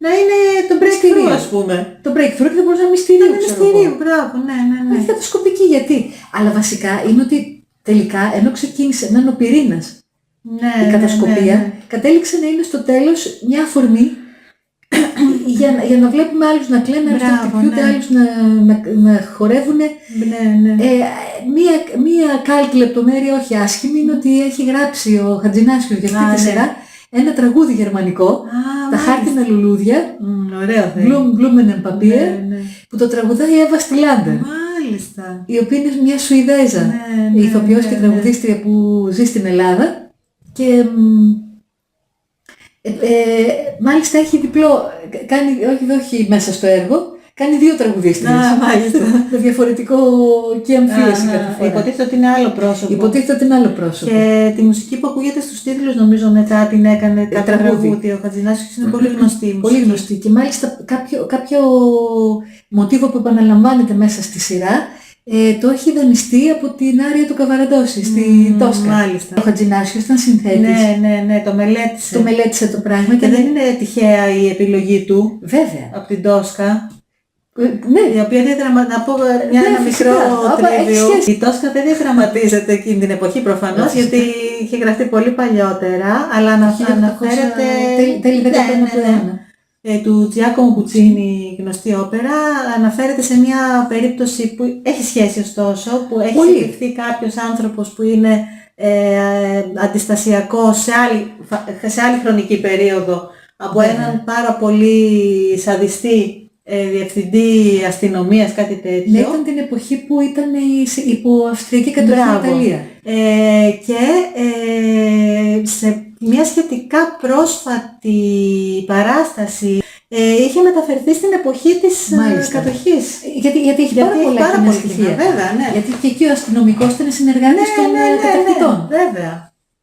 S2: να είναι το breakthrough, ας πούμε.
S1: Το breakthrough και δεν μπορούσε να είναι μυστηρίου.
S2: Μπράβο, ναι.
S1: Όχι κατασκοπική, γιατί. Αλλά βασικά είναι ότι τελικά, ενώ ξεκίνησε να είναι ο πυρήνας η κατασκοπία, κατέληξε να είναι στο τέλος μια αφορμή για να βλέπουμε άλλους να κλαίνουν, άλλους να χτυπιούνται, άλλους να χορεύουν. Μία κάλκη λεπτομέρεια, όχι άσχημη, είναι ότι έχει γράψει ο Χατζηνάσιος για αυτή τη σειρά ένα τραγούδι γερμανικό, τα χάρτινα λουλούδια, Blumen and Papier, που το τραγουδάει η Εύα Στυλάντερ, η οποία είναι μια Σουηδέζα ηθοποιός και τραγουδίστρια που ζει στην Ελλάδα. Και μάλιστα έχει διπλό, όχι μέσα στο έργο, κάνει δύο τραγουδίστριες. Με διαφορετικό και αμφίεση κάθε φορά.
S2: Υποτίθεται ότι είναι άλλο πρόσωπο. Και τη μουσική που ακούγεται στους τίτλους, νομίζω μετά την έκανε τα τραγούδια. Ο Χατζηνάσιος είναι πολύ γνωστή.
S1: Πολύ γνωστή. Και μάλιστα κάποιο μοτίβο που επαναλαμβάνεται μέσα στη σειρά το έχει δανειστεί από την άρια του Καβαραντόση στη Τόσκα.
S2: Μάλιστα.
S1: Ο Χατζηνάσιος ήταν συνθέτης.
S2: Ναι, το μελέτησε.
S1: Το μελέτησε το πράγμα.
S2: Και δεν είναι τυχαία η επιλογή του.
S1: Βέβαια.
S2: Από την Τόσκα.
S1: Ναι.
S2: Η οποία να πω ένα μικρό τρίβιο. Η Τόσκα δεν διαδραματίζεται εκείνη την εποχή προφανώς, γιατί είχε γραφτεί πολύ παλιότερα, αλλά αναφέρεται.
S1: Τέλη 19ου
S2: του Τζιάκομο Πουτσίνι, γνωστή όπερα, αναφέρεται σε μια περίπτωση που έχει σχέση ωστόσο, που έχει συλληφθεί κάποιος άνθρωπος που είναι αντιστασιακός σε άλλη χρονική περίοδο από έναν πάρα πολύ σαδιστή διευθυντή αστυνομίας, κάτι τέτοιο.
S1: Ναι, ήταν την εποχή που ήταν υπό Αυστριακή κατοχή Ιταλία.
S2: Και σε μια σχετικά πρόσφατη παράσταση είχε μεταφερθεί στην εποχή της κατοχής.
S1: Γιατί έχει πάρα πολλά στοιχεία.
S2: Βέβαια, ναι.
S1: Γιατί και εκεί ο αστυνομικός ήταν συνεργάτης των κατακτητών.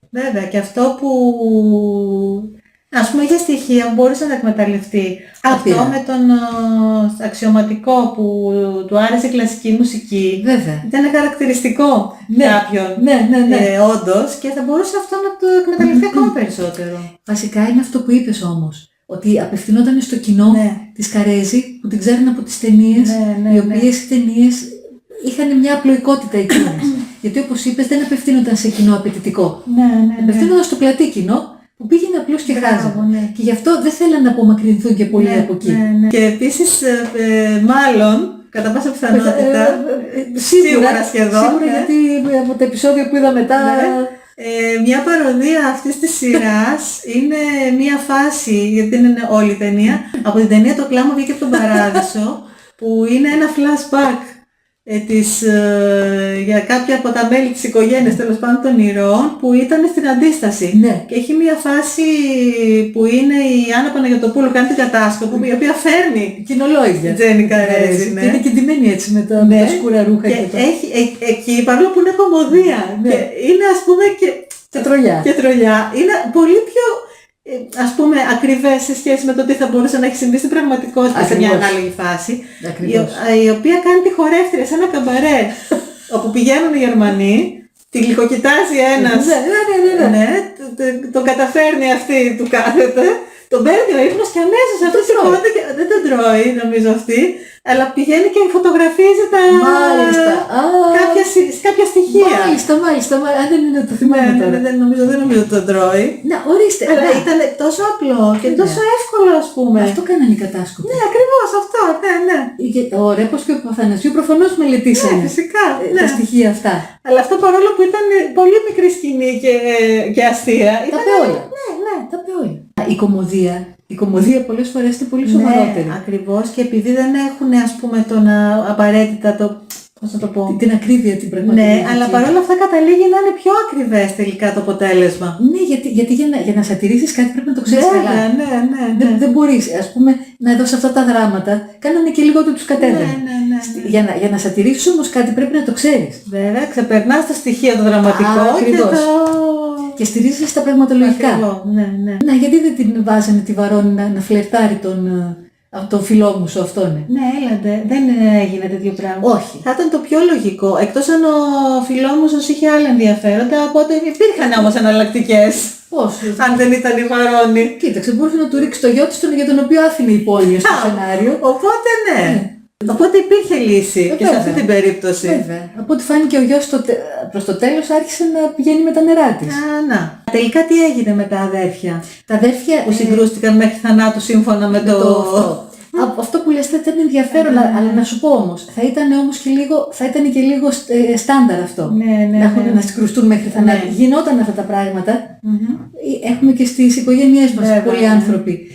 S2: Βέβαια. Και αυτό που ας πούμε είχε στοιχεία που μπορούσε να εκμεταλλευτεί. Αυτό με τον αξιωματικό που του άρεσε η κλασική μουσική.
S1: Βέβαια.
S2: Ήταν χαρακτηριστικό κάποιον.
S1: Ναι.
S2: Όντως, και θα μπορούσε αυτό να το εκμεταλλευτεί ακόμα περισσότερο.
S1: Βασικά είναι αυτό που είπες όμως. Ότι απευθυνόταν στο κοινό της Καρέζη που την ξέρουν από τις ταινίες, οι οποίες οι ταινίες είχαν μια απλοϊκότητα εκείνες. Γιατί όπως είπες δεν απευθύνονταν σε κοινό απαιτητικό. Απευθύνονταν στο πλατή κοινό, που πήγαινε απλώς και χάζανε. Και γι' αυτό δεν θέλαν να απομακρυνθούν και πολύ από εκεί.
S2: Και επίσης, μάλλον, κατά πάσα πιθανότητα.
S1: Σίγουρα
S2: σχεδόν.
S1: Σίγουρα, γιατί από τα επεισόδια που είδα μετά...
S2: Μια παροδία αυτής της σειράς είναι μια φάση, γιατί δεν είναι όλη η ταινία, από την ταινία «Το κλάμα βγήκε από τον παράδεισο», που είναι ένα flashback για κάποια από τα μέλη της οικογένειας, τέλος πάντων των ηρώων, που ήταν στην αντίσταση.
S1: Ναι.
S2: Και έχει μια φάση που είναι η Άννα Παναγιωτοπούλου, κάνει την κατάσκοπο, η οποία φέρνει
S1: κοινολόγια.
S2: Τζένι Καρέζη. Ναι.
S1: Και είναι κεντυμένη έτσι με τα σκούρα ρούχα.
S2: Και έχει εκεί, παρόλο που είναι κομμωδία, και είναι ας πούμε και τρολιά. Είναι πολύ πιο ας πούμε ακριβές σε σχέση με το τι θα μπορούσε να έχει συμβεί στην πραγματικότητα σε μια ανάλογη φάση, η οποία κάνει τη χορεύτρια σε ένα καμπαρέ όπου πηγαίνουν οι Γερμανοί, τη γλυκοκοιτάζει ένας, τον καταφέρνει αυτή, του κάθεται, τον παίρνει ο ύπνος και αμέσως αυτό σηκώνεται και δεν τον τρώει νομίζω αυτή, αλλά πηγαίνει και φωτογραφίζει κάποια στοιχεία.
S1: Μάλιστα. Αν δεν είναι το θυμάμαι τώρα.
S2: Δεν νομίζω ότι τον τρώει.
S1: Να, ορίστε.
S2: Αλλά ήταν τόσο απλό και τόσο εύκολο, ας πούμε.
S1: Αυτό κάνανε οι κατάσκοποι.
S2: Ναι, ακριβώς αυτό. Ναι.
S1: Ο Ρέπος και ο Παπαθανασίου προφανώς μελετήσανε
S2: φυσικά,
S1: τα στοιχεία αυτά.
S2: Αλλά αυτό παρόλο που ήταν πολύ μικρή σκηνή και αστεία.
S1: Τα είπε όλα.
S2: Ναι.
S1: Τα είπε όλα. Η κομμωδία πολλές φορές είναι πολύ σοβαρότερη.
S2: Ναι, ακριβώς, και επειδή δεν έχουν ας πούμε απαραίτητα πώς να το πω,
S1: την ακρίβεια την πραγματική.
S2: Ναι, αλλά παρόλα αυτά καταλήγει να είναι πιο ακριβές τελικά το αποτέλεσμα.
S1: Ναι, γιατί για να σατιρίσεις κάτι πρέπει να το ξέρεις καλά.
S2: Ναι.
S1: Δεν μπορείς, ας πούμε, να εδώ σε αυτά τα δράματα κάνανε και λίγο ότι τους κατέβαινε.
S2: Ναι.
S1: Για να σατιρίσεις όμως κάτι πρέπει να το ξέρεις.
S2: Βέβαια, ξεπερνάς το στοιχείο το δραματικό
S1: και στηρίζεσαι στα πραγματολογικά.
S2: Ναι.
S1: Να, γιατί δεν την βάζανε τη Βαρώνη να φλερτάρει τον φιλόμουσο αυτόν.
S2: Ναι, έλατε. Δεν έγινε τέτοιο πράγμα.
S1: Όχι.
S2: Θα ήταν το πιο λογικό. Εκτός αν ο φιλόμουσος είχε άλλα ενδιαφέροντα, οπότε υπήρχαν όμως εναλλακτικές.
S1: Πώς?
S2: Αν δεν ήταν η Βαρώνη.
S1: Κοίταξε, μπορούσε να του ρίξει το γιο της για τον οποίο άφηνε υπόνοιες στο σενάριο.
S2: Οπότε ναι. Οπότε υπήρχε λύση και σε αυτή την περίπτωση.
S1: Βέβαια. Από ό,τι φάνηκε ο γιος προς το τέλος άρχισε να πηγαίνει με τα νερά της.
S2: Να. Τελικά τι έγινε με τα αδέρφια?
S1: Τα αδέρφια
S2: που συγκρούστηκαν μέχρι θανάτου σύμφωνα με το...
S1: Αυτό που λες θα ήταν ενδιαφέρον, αλλά να σου πω όμως, θα ήταν και λίγο στάνταρ αυτό. Να συγκρουστούν μέχρι θανάτου. Γινόταν αυτά τα πράγματα. Έχουμε και στις οικογένειές μας πολλοί άνθρωποι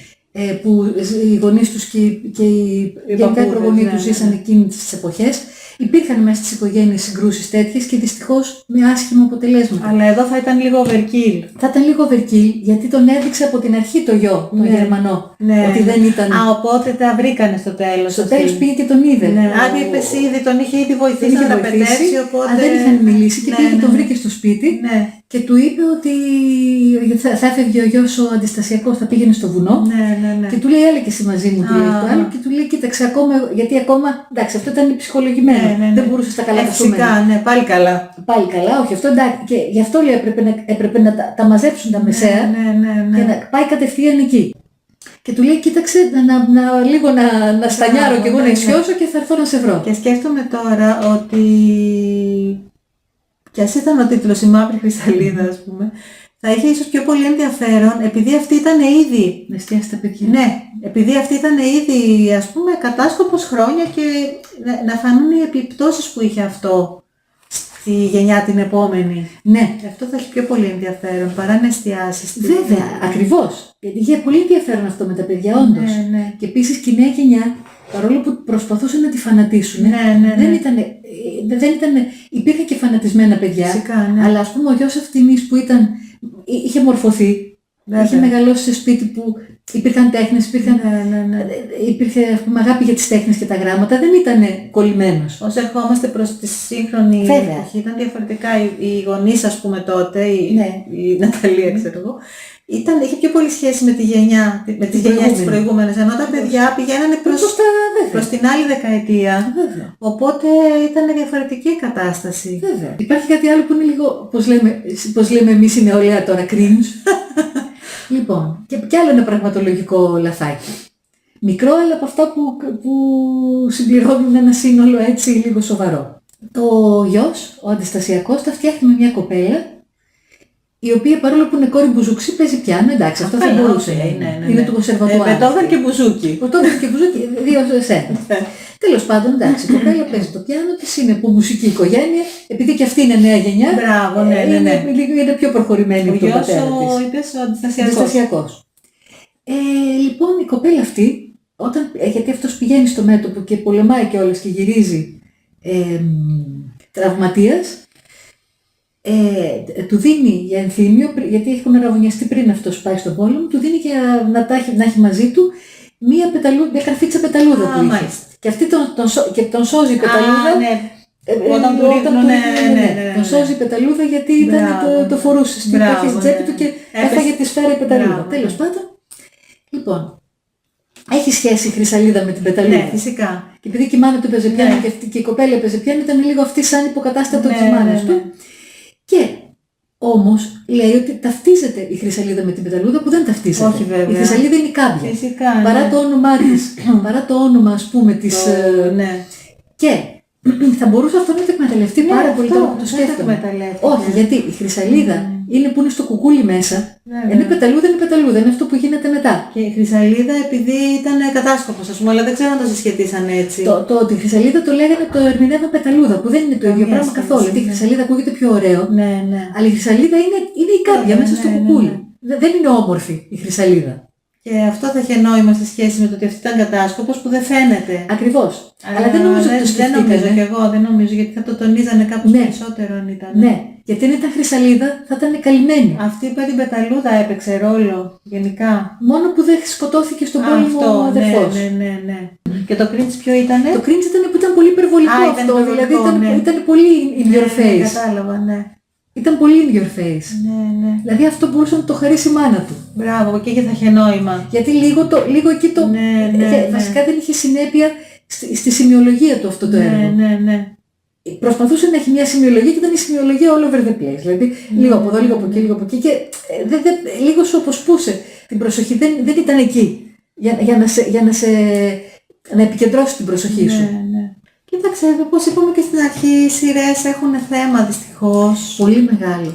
S1: που οι γονείς τους και οι γενικά οι προγονείς τους ζήσαν εκείνες τις εποχές. Υπήρχαν μέσα στις οικογένειες συγκρούσεις τέτοιες και δυστυχώς με άσχημα αποτελέσματα.
S2: Αλλά εδώ θα ήταν λίγο overkill.
S1: Θα ήταν λίγο overkill γιατί τον έδειξε από την αρχή το γιο, τον Γερμανό. Ότι δεν ήταν...
S2: οπότε τα βρήκανε στο τέλος.
S1: Στο τέλος πήγε και τον είδε.
S2: Αν είπες ήδη, τον είχε ήδη βοηθήσει να παιδεύσει, οπότε...
S1: Αν δεν είχαν μιλήσει και πήγε και τον βρήκε στο σπίτι και του είπε ότι θα έφευγε ο γιος ο αντιστασιακός, θα πήγαινε στο βουνό και του λέει έλα και εσύ μαζί μου, του λέει το άλλο και του λέει κοίταξε ακόμα, γιατί ακόμα, εντάξει αυτό ήταν ψυχολογημένο. Δεν μπορούσε στα καλά τα
S2: φυσικά, πάλι καλά.
S1: Πάλι καλά, όχι αυτό εντάξει. Και γι' αυτό λέει έπρεπε να τα μαζέψουν τα μεσαία και να πάει κατευθείαν εκεί. Και του λέει κοίταξε λίγο να στανιάρω και εγώ να ισιώσω και θα έρθω να σε βρω.
S2: Και σκέφτομαι τώρα ότι κι ας ήταν ο τίτλος η Μαύρη Χρυσαλίδα ας πούμε, θα είχε ίσως πιο πολύ ενδιαφέρον επειδή αυτή ήταν ήδη...
S1: Να εστιάσει τα παιδιά.
S2: Ναι, επειδή αυτή ήταν ήδη ας πούμε κατάσκοπος χρόνια και να φανούν οι επιπτώσεις που είχε αυτό στη γενιά την επόμενη.
S1: Ναι.
S2: Αυτό θα έχει πιο πολύ ενδιαφέρον παρά να εστιάσει.
S1: Βέβαια, ακριβώς. Γιατί είχε πολύ ενδιαφέρον αυτό με τα παιδιά όντως.
S2: Ναι.
S1: Και επίσης και η νέα γενιά, παρόλο που προσπαθούσαν να τη φανατίσουν, δεν ήταν, υπήρχαν και φανατισμένα παιδιά,
S2: φυσικά,
S1: αλλά ας πούμε ο γιος αυτής που είχε μορφωθεί, είχε μεγαλώσει σε σπίτι που υπήρχαν τέχνες, υπήρχε ας πούμε, αγάπη για τις τέχνες και τα γράμματα, δεν ήταν κολλημένος.
S2: Όσο ερχόμαστε προς τη σύγχρονη εποχή, ήταν διαφορετικά οι γονείς ας πούμε τότε, η Ναταλία ξέρω εγώ, είχε πιο πολύ σχέση με τη γενιά, με τις γενιές της προηγούμενης, ενώ τα παιδιά πηγαίνανε προς την άλλη δεκαετία.
S1: Βέβαια.
S2: Οπότε ήταν διαφορετική η κατάσταση.
S1: Βέβαια. Υπάρχει κάτι άλλο που είναι λίγο, πώς λέμε εμείς η νεολαία τώρα, cringe. Λοιπόν, και άλλο ένα πραγματολογικό λαθάκι. Μικρό, αλλά από αυτά που συμπληρώνουν ένα σύνολο έτσι λίγο σοβαρό. Το γιος, ο αντιστασιακός, τα φτιάχνει με μια κοπέλα, η οποία παρόλο που είναι κόρη μπουζουξή παίζει πιάνο, εντάξει, αυτό θα μπορούσε. Είναι του κονσερβατουάρ.
S2: Μπετόβεν και μπουζούκι.
S1: Μπετόβεν και μπουζούκι, δύο σε ένα. Τέλος πάντων, εντάξει, η κοπέλα παίζει το πιάνο της, είναι από μουσική οικογένεια, επειδή και αυτή είναι νέα γενιά.
S2: Μπράβο, ναι.
S1: Είναι πιο προχωρημένη από τον πατέρα της.
S2: Είπες ο
S1: αντιστασιακός. Λοιπόν, η κοπέλα αυτή, γιατί αυτός πηγαίνει στο μέτωπο και πολεμάει κιόλας και γυρίζει τραυματίας, του δίνει για ενθύμιο, γιατί έχουν αραβωνιαστεί πριν αυτός πάει στον πόλεμο, του δίνει για να έχει μαζί του μια καρφίτσα πεταλούδα που είχε. Και αυτή τον σώζει η πεταλούδα.
S2: Όταν του ρίχνουν,
S1: τον σώζει η πεταλούδα γιατί το φορούσε στην τσέπη του και έφαγε τη σφαίρα η πεταλούδα. Τέλος πάντων, λοιπόν, έχει σχέση η Χρυσαλίδα με την πεταλούδα.
S2: Ναι, φυσικά.
S1: Και επειδή και η μάνα του έπαιζε πιάνο και η κοπέλα έπαιζε πιάνο, ήταν λίγο αυτή σαν υποκατάστατο της μάνας του. Και όμως λέει ότι ταυτίζεται η Χρυσαλίδα με την πεταλούδα που δεν ταυτίζεται.
S2: Όχι, βέβαια.
S1: Η Χρυσαλίδα είναι η κάμπια.
S2: Φυσικά,
S1: παρά το όνομά της, παρά το όνομα ας πούμε της... Και θα μπορούσε αυτό να το εκμεταλλευτεί πάρα πολύ τώρα που το σκέφτομαι. Όχι, γιατί η Χρυσαλίδα είναι που είναι στο κουκούλι μέσα, ενώ η πεταλούδα είναι η πεταλούδα, είναι αυτό που γίνεται μετά.
S2: Και η Χρυσαλίδα επειδή ήταν κατάσκοπος, ας πούμε, αλλά δεν ξέρω αν το συσχετίσαν έτσι.
S1: Τη Χρυσαλίδα το λέγανε το ερμηνεύμα πεταλούδα, που δεν είναι το ίδιο πράγμα καθόλου. Γιατί η Χρυσαλίδα ακούγεται πιο ωραίο, αλλά η Χρυσαλίδα είναι η κάμπια μέσα στο κουκούλι. Δεν είναι όμορφη η Χρυσαλίδα.
S2: Και αυτό θα είχε νόημα σε σχέση με το ότι αυτή ήταν κατάσκοπος που δεν φαίνεται.
S1: Ακριβώς. Αλλά δεν νομίζω ότι το σκεφτήκανε.
S2: Δεν νομίζω κι εγώ, δεν νομίζω, γιατί θα το τονίζανε κάπως περισσότερο αν ήταν.
S1: Ναι, γιατί αν ήταν Χρυσαλίδα θα ήταν καλυμμένη.
S2: Αυτή που την πεταλούδα έπαιξε ρόλο γενικά.
S1: Μόνο που δεν σκοτώθηκε στον πόλεμο ο αδερφός.
S2: Ναι. Και το cringe ποιο ήτανε?
S1: Το cringe ήταν που ήταν πολύ υπερβολικό αυτό, δηλαδή ήταν πολύ in your face.
S2: Κατάλαβα, ναι.
S1: Ήταν πολύ in your face.
S2: Ναι.
S1: Δηλαδή αυτό μπορούσε να το χαρίσει η μάνα του.
S2: Μπράβο, εκεί και θα είχε νόημα.
S1: Γιατί λίγο εκεί το... Βασικά δεν είχε συνέπεια στη σημειολογία του αυτό το έργο.
S2: Ναι.
S1: Προσπαθούσε να έχει μια σημειολογία και ήταν η σημειολογία all over the place. Δηλαδή λίγο από εδώ, λίγο από εκεί, λίγο από εκεί και λίγο σου αποσπούσε την προσοχή. Δεν ήταν εκεί για να επικεντρώσει την προσοχή σου.
S2: Ναι. Κοίταξε, όπως είπαμε και στην αρχή, οι σειρές έχουν θέμα δυστυχώς.
S1: Πολύ μεγάλο.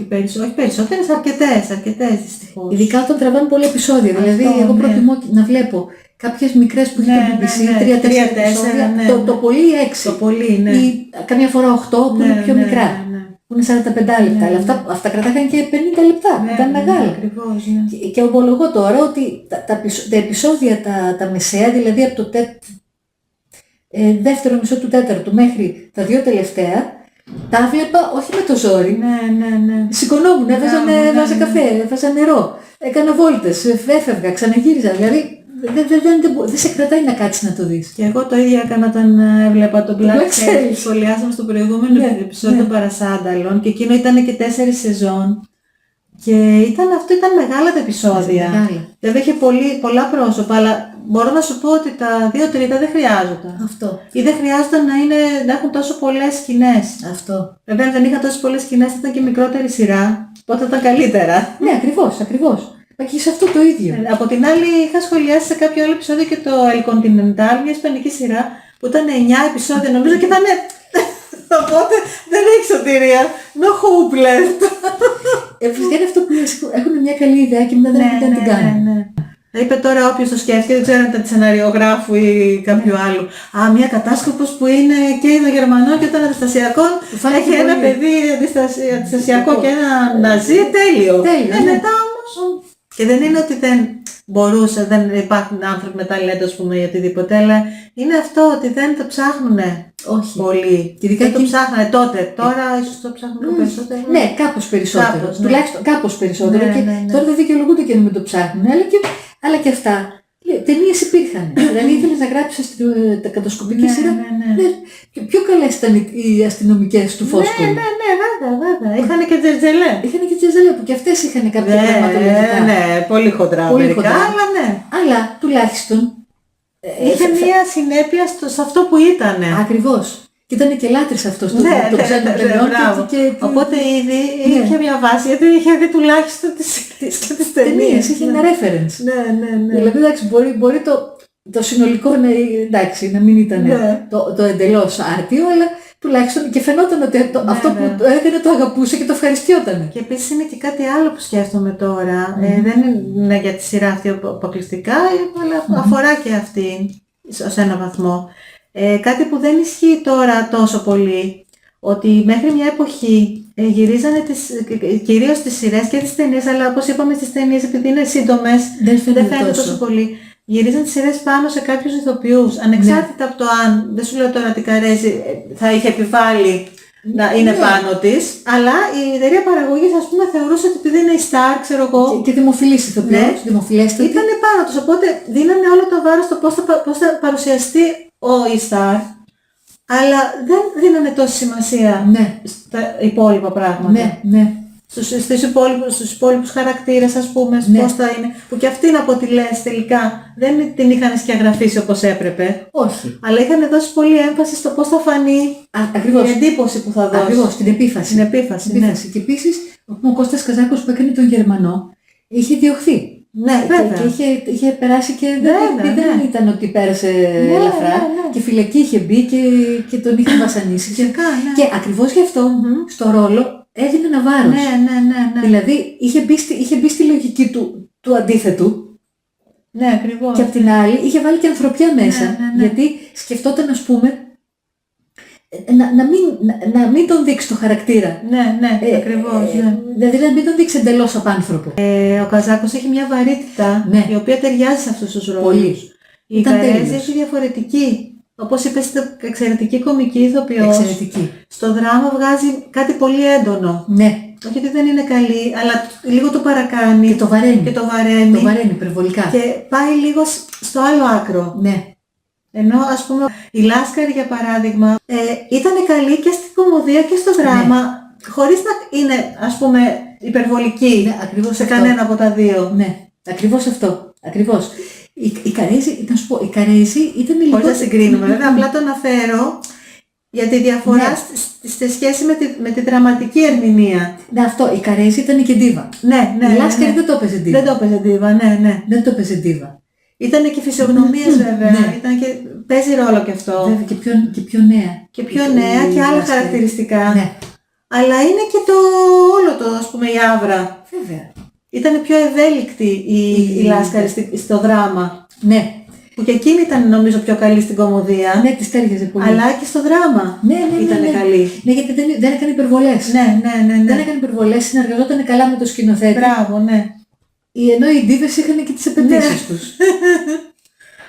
S2: Όχι περισσότερες, αρκετές δυστυχώς.
S1: Ειδικά όταν τραβάνε πολλά επεισόδια. Δηλαδή, εγώ προτιμώ να βλέπω κάποιες μικρές που έχει το BBC, 3-4 επεισόδια, το πολύ 6.
S2: Το πολύ, ναι.
S1: Ή καμιά φορά 8 που είναι πιο μικρά. Που είναι 45 λεπτά. Αλλά αυτά κρατάγαν και 50 λεπτά. Ήταν μεγάλα.
S2: Ακριβώς,
S1: και ομολογώ τώρα ότι τα επεισόδια τα μεσαία, δηλαδή από το δεύτερο μισό του τέταρτου μέχρι τα δύο τελευταία, τα βλέπα όχι με το ζόρι.
S2: Ναι.
S1: Σηκωνόμουν, έβαζα καφέ, έβαζα νερό, έκανα βόλτες, έφευγα, ξαναγύριζα. Δηλαδή δεν σε κρατάει να κάτσεις να το δεις.
S2: Και εγώ το ίδιο έκανα όταν έβλεπα το Black Sail. Σχολιάσαμε στο προηγούμενο επεισόδιο των Παρασάνταλων και εκείνο ήταν και 4 σεζόν. Και αυτό ήταν μεγάλα τα επεισόδια. Βέβαια είχε πολλά πρόσωπα, αλλά μπορώ να σου πω ότι τα 2 τρίτα δεν χρειάζονταν.
S1: Αυτό.
S2: Ή δεν χρειάζονταν να έχουν τόσο πολλές σκηνές.
S1: Αυτό.
S2: Βέβαια, αν δεν είχαν τόσο πολλές σκηνές, θα ήταν και μικρότερη σειρά. Οπότε ήταν καλύτερα.
S1: Ναι, ακριβώς. Μα και σε αυτό το ίδιο.
S2: Από την άλλη, είχα σχολιάσει σε κάποιο άλλο επεισόδιο και το El Continental, μια ισπανική σειρά που ήταν 9 επεισόδια, νομίζω, και ήταν. Οπότε δεν έχει σωτηρία. No hope left.
S1: Φυσικά είναι αυτό που έχουν μια καλή ιδέα και μετά δεν έχουν να την κάνουν.
S2: Ναι. Είπε τώρα όποιος το σκέφτηκε, δεν ξέρω αν ήταν τη σεναριογράφου ή κάποιου άλλου. Μια κατάσκοπος που είναι και Ινδογερμανό και των αντιστασιακών. Έχει ένα παιδί αντιστασιακό και ένα ναζί, τέλειο. Μετά όμως. Και δεν είναι ότι δεν δεν υπάρχουν άνθρωποι με ταλέντο, ας πούμε, ή οτιδήποτε, αλλά είναι αυτό ότι δεν το ψάχνουνε πολύ. Και ειδικά το ψάχνανε τότε. Τώρα ίσως το ψάχνουν περισσότερο.
S1: Ναι, κάπως περισσότερο. Τουλάχιστον κάπως περισσότερο. Και τώρα δεν δικαιολογούνται και να μην το ψάχνουν. Αλλά και αυτά. Ταινίες υπήρχαν. Δηλαδή ήθελες να γράψεις τα κατασκοπική σειρά. Πιο καλές ήταν οι αστυνομικές του Φόσκου.
S2: Ναι, βέβαια. Είχαν και τζερτζελέ.
S1: Που και αυτές είχαν κάποια πραγματολογικά.
S2: Ναι, πολύ χοντρά μερικά, αλλά ναι.
S1: Αλλά τουλάχιστον
S2: είχε μία συνέπεια σε αυτό που ήτανε.
S1: Ακριβώς. Και ήταν και λάτρης αυτός το ξένο πλευρών.
S2: Οπότε ήδη είχε μια βάση, γιατί είχε δει τουλάχιστον τις ταινίες.
S1: Είχε ένα reference.
S2: Ναι.
S1: Δηλαδή εντάξει, μπορεί το συνολικό να μην ήταν το εντελώς άρτιο, αλλά τουλάχιστον και φαινόταν ότι αυτό που το έκανε το αγαπούσε και το ευχαριστιόταν.
S2: Και επίσης είναι και κάτι άλλο που σκέφτομαι τώρα. Δεν είναι για τη σειρά αυτή αποκλειστικά, αλλά αφορά και αυτή σε έναν βαθμό. Κάτι που δεν ισχύει τώρα τόσο πολύ, ότι μέχρι μια εποχή γυρίζανε κυρίως τις σειρές και τις ταινίες, αλλά όπως είπαμε στις ταινίες, επειδή είναι σύντομες, δεν φαίνεται τόσο πολύ. Γυρίζαν τις σειρές πάνω σε κάποιους ηθοποιούς, ανεξάρτητα από το αν, δεν σου λέω τώρα ότι η Καρέζη θα είχε επιβάλει να είναι πάνω της, αλλά η εταιρεία παραγωγής, ας πούμε, θεωρούσε ότι επειδή είναι η Star, ξέρω εγώ,
S1: και δημοφιλής ηθοποιός, δημοφιλέστατη,
S2: ήταν πάνω τους, οπότε δίνανε όλο το βάρος στο πώς θα παρουσιαστεί η Star, αλλά δεν δίνανε τόση σημασία στα υπόλοιπα πράγματα. Στους υπόλοιπους χαρακτήρες, ας πούμε, πώς θα είναι, που και αυτοί από ό,τι λες τελικά δεν την είχαν σκιαγραφίσει όπως έπρεπε.
S1: Όχι.
S2: Αλλά είχαν δώσει πολύ έμφαση στο πώς θα φανεί η εντύπωση που θα δώσει.
S1: Ακριβώς, την επίφαση. Και επίσης, ο Κώστας Καζάκος που έκανε τον Γερμανό, είχε διωχθεί.
S2: Ναι,
S1: και είχε περάσει και δεν ήταν ότι πέρασε ελαφρά. Και φυλακή είχε μπει και τον είχε βασανίσει. Και ακριβώς γι' αυτό, στο ρόλο, έδινε ένα βάρος. Δηλαδή είχε μπει στη λογική του αντίθετου.
S2: Ναι, ακριβώς.
S1: Και απ' την άλλη είχε βάλει και ανθρωπιά μέσα. Γιατί σκεφτόταν, ας πούμε, να μην τον δείξει το χαρακτήρα.
S2: Ακριβώς.
S1: Δηλαδή να μην τον δείξει εντελώς απάνθρωπο.
S2: Ο Καζάκος έχει μια βαρύτητα η οποία ταιριάζει σε αυτούς τους ρόλους.
S1: Πολύ.
S2: Η Καρέζη έχει διαφορετική. Όπως είπες, εξαιρετική κωμική ηθοποιός.
S1: Εξαιρετική.
S2: Στο δράμα βγάζει κάτι πολύ έντονο.
S1: Ναι.
S2: Όχι ότι δεν είναι καλή, αλλά λίγο το παρακάνει.
S1: Και το βαραίνει.
S2: Το βαραίνει
S1: υπερβολικά.
S2: Και πάει λίγο στο άλλο άκρο.
S1: Ναι.
S2: Ενώ, ας πούμε, η Λάσκαρη, για παράδειγμα, ήταν καλή και στην κωμωδία και στο δράμα, χωρίς να είναι, ας πούμε, υπερβολική σε κανένα από τα δύο.
S1: Ναι, ακριβώς αυτό. Ακριβώς. Η Καρέζη, να σου πω, η Καρέζη ήταν λίγο...
S2: Χωρίς να συγκρίνουμε, βέβαια, απλά το αναφέρω για τη διαφορά στη σχέση με τη δραματική ερμηνεία.
S1: Ναι, αυτό, η Καρέζη ήταν και ντίβα. Η Λάσκαρη δεν το έπαιζε ντίβα.
S2: Δεν το έπαιζε ντίβα,
S1: Δεν το έπαιζε ντίβα.
S2: Ήταν και φυσιογνωμίες βέβαια, παίζει ρόλο και αυτό.
S1: Βέβαια, και πιο νέα.
S2: Και πιο νέα και άλλα χαρακτηριστικά.
S1: Ναι.
S2: Αλλά είναι και όλο το, ας πούμε, η άβρα.
S1: Βέβαια.
S2: Ήταν πιο ευέλικτη η Λάσκαρη στο δράμα.
S1: Ναι.
S2: Που και εκείνη ήταν, νομίζω, πιο καλή στην κωμωδία.
S1: Ναι, της τέριαζε πολύ.
S2: Αλλά και στο δράμα ήταν καλή.
S1: Ναι, γιατί δεν έκανε υπερβολές. Δεν έκανε υπερβολές, συνεργαζόταν καλά με το σκηνοθέτη.
S2: Μπράβο, ναι.
S1: Ενώ οι ντίβες είχαν και τις απαιτήσεις τους.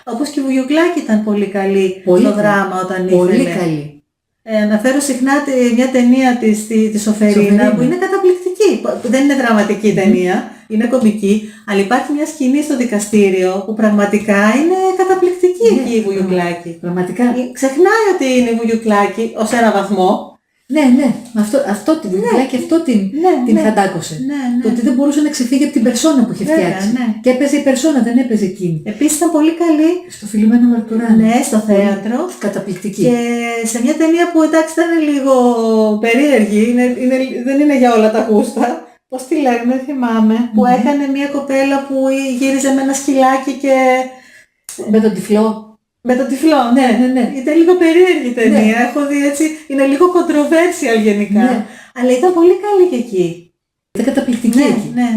S2: Όπως και η Βουγιουκλάκη ήταν πολύ καλή στο δράμα όταν ήθελε.
S1: Πολύ καλή.
S2: Αναφέρω συχνά μια ταινία τη Σοφερίνα που είναι καταπληκτική. Δεν είναι δραματική ταινία, είναι κωμική, αλλά υπάρχει μια σκηνή στο δικαστήριο που πραγματικά είναι καταπληκτική εκεί η Βουγιουκλάκη.
S1: Πραγματικά.
S2: Ξεχνάει ότι είναι η Βουγιουκλάκη ως ένα βαθμό.
S1: Ναι, αυτό την Βουγιουκλάκη, αυτό την χαντάκωσε. Το ότι δεν μπορούσε να ξεφύγει από την περσόνα που είχε φτιάξει. Και έπαιζε η περσόνα, δεν έπαιζε εκείνη.
S2: Επίσης ήταν πολύ καλή
S1: στο Φιλιμένα Μαρτουράνη.
S2: Ναι, στο θέατρο.
S1: Καταπληκτική.
S2: Και σε μια ταινία που εντάξει ήταν λίγο περίεργη, δεν είναι για όλα τα γούστα. Πώς τη λέγανε, δεν θυμάμαι. Που έκανε μια κοπέλα που γύριζε με ένα σκυλάκι και...
S1: Με τον τυφλό.
S2: Με τον τυφλό, ναι. Ήταν λίγο περίεργη η ταινία. Έχω δει έτσι, είναι λίγο controversial γενικά. Αλλά ήταν πολύ καλή και εκεί.
S1: Ήταν καταπληκτική εκεί.
S2: Ναι.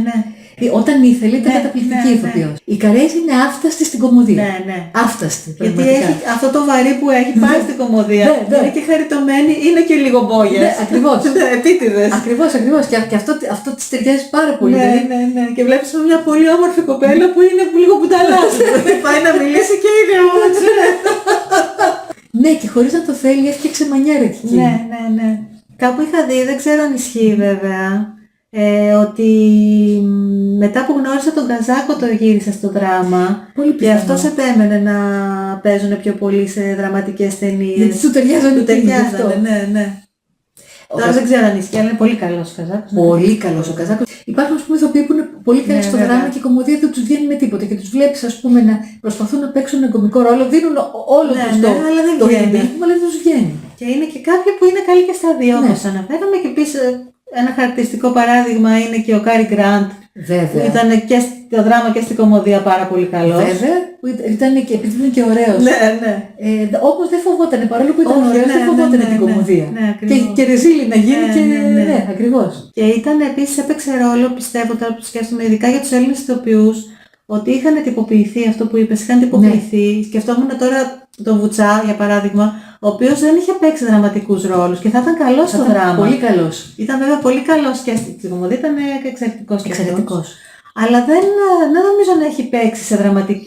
S1: Όταν ήθελε ήταν καταπληκτική ηθοποιός. Η Καρέζη είναι άφταστη στην κωμωδία.
S2: Ναι.
S1: Άφταστη.
S2: Γιατί έχει αυτό το βαρύ που έχει πάει στην κωμωδία. Είναι και χαριτωμένη, είναι και λίγο μπόγιας.
S1: Ναι, ακριβώς.
S2: Επίτηδες.
S1: Ακριβώς. Και αυτό της ταιριάζει πάρα πολύ.
S2: Ναι. Και βλέπεις μια πολύ όμορφη κοπέλα που είναι λίγο μπουταλάζει. Πάει να μιλήσει και είναι όμως.
S1: Ναι, και χωρίς να το θέλει έφτιαξε μανιέρα εκεί.
S2: Ναι. Κάπου είχα δει, δεν ξέρω αν ισχύει βέβαια, ότι μετά που γνώρισα τον Καζάκο το γύρισα στο δράμα και αυτός επέμενε να παίζουν πιο πολύ σε δραματικές ταινίες.
S1: Γιατί του ταιριάζανε αυτό.
S2: Ναι. Τώρα δεν ξέρω αν ισχύει, αλλά είναι πολύ καλός ο Καζάκος.
S1: Πολύ καλός ο Καζάκος. Υπάρχουν, ας πούμε, ηθοποιοί που είναι πολύ καλοί στο δράμα και η κωμωδία δεν τους βγαίνει με τίποτα. Και τους βλέπεις, ας πούμε, να προσπαθούν να παίξουν ένα κωμικό ρόλο, δίνουν όλο τους το γυμνίσμα, αλλά δεν τους βγαίνει.
S2: Και είναι και κάποιοι που είναι καλοί και στα δύο, όπως αναφέραμε. Και επίσης ένα χαρακτηριστικό παράδειγμα είναι και ο Κάρι Γκραντ. Που ήταν και στο δράμα και στην κωμωδία πάρα πολύ καλός.
S1: Βέβαια, που ήταν και, επειδή ήταν και ωραίος.
S2: Ναι.
S1: Όμως δεν φοβότανε, παρόλο που ήταν ωραίος, δεν φοβότανε την κωμωδία. Και ρεζίλη να γίνει ναι, ακριβώς.
S2: Και ήταν επίσης, έπαιξε ρόλο, πιστεύω τώρα που σκέφτομαι, ειδικά για τους Έλληνες ηθοποιούς, ότι είχαν τυποποιηθεί αυτό που είπες, είχαν τυποποιηθεί. Σκεφτόμουν τώρα τον Βουτσά για παράδειγμα, ο οποίος δεν είχε παίξει δραματικούς ρόλους και θα ήταν καλός στο δράμα.
S1: Πολύ καλός.
S2: Ήταν βέβαια πολύ καλός και στην κομμωδία, ήταν εξαιρετικός.
S1: Εξαιρετικός.
S2: Αλλά δεν νομίζω να έχει παίξει σε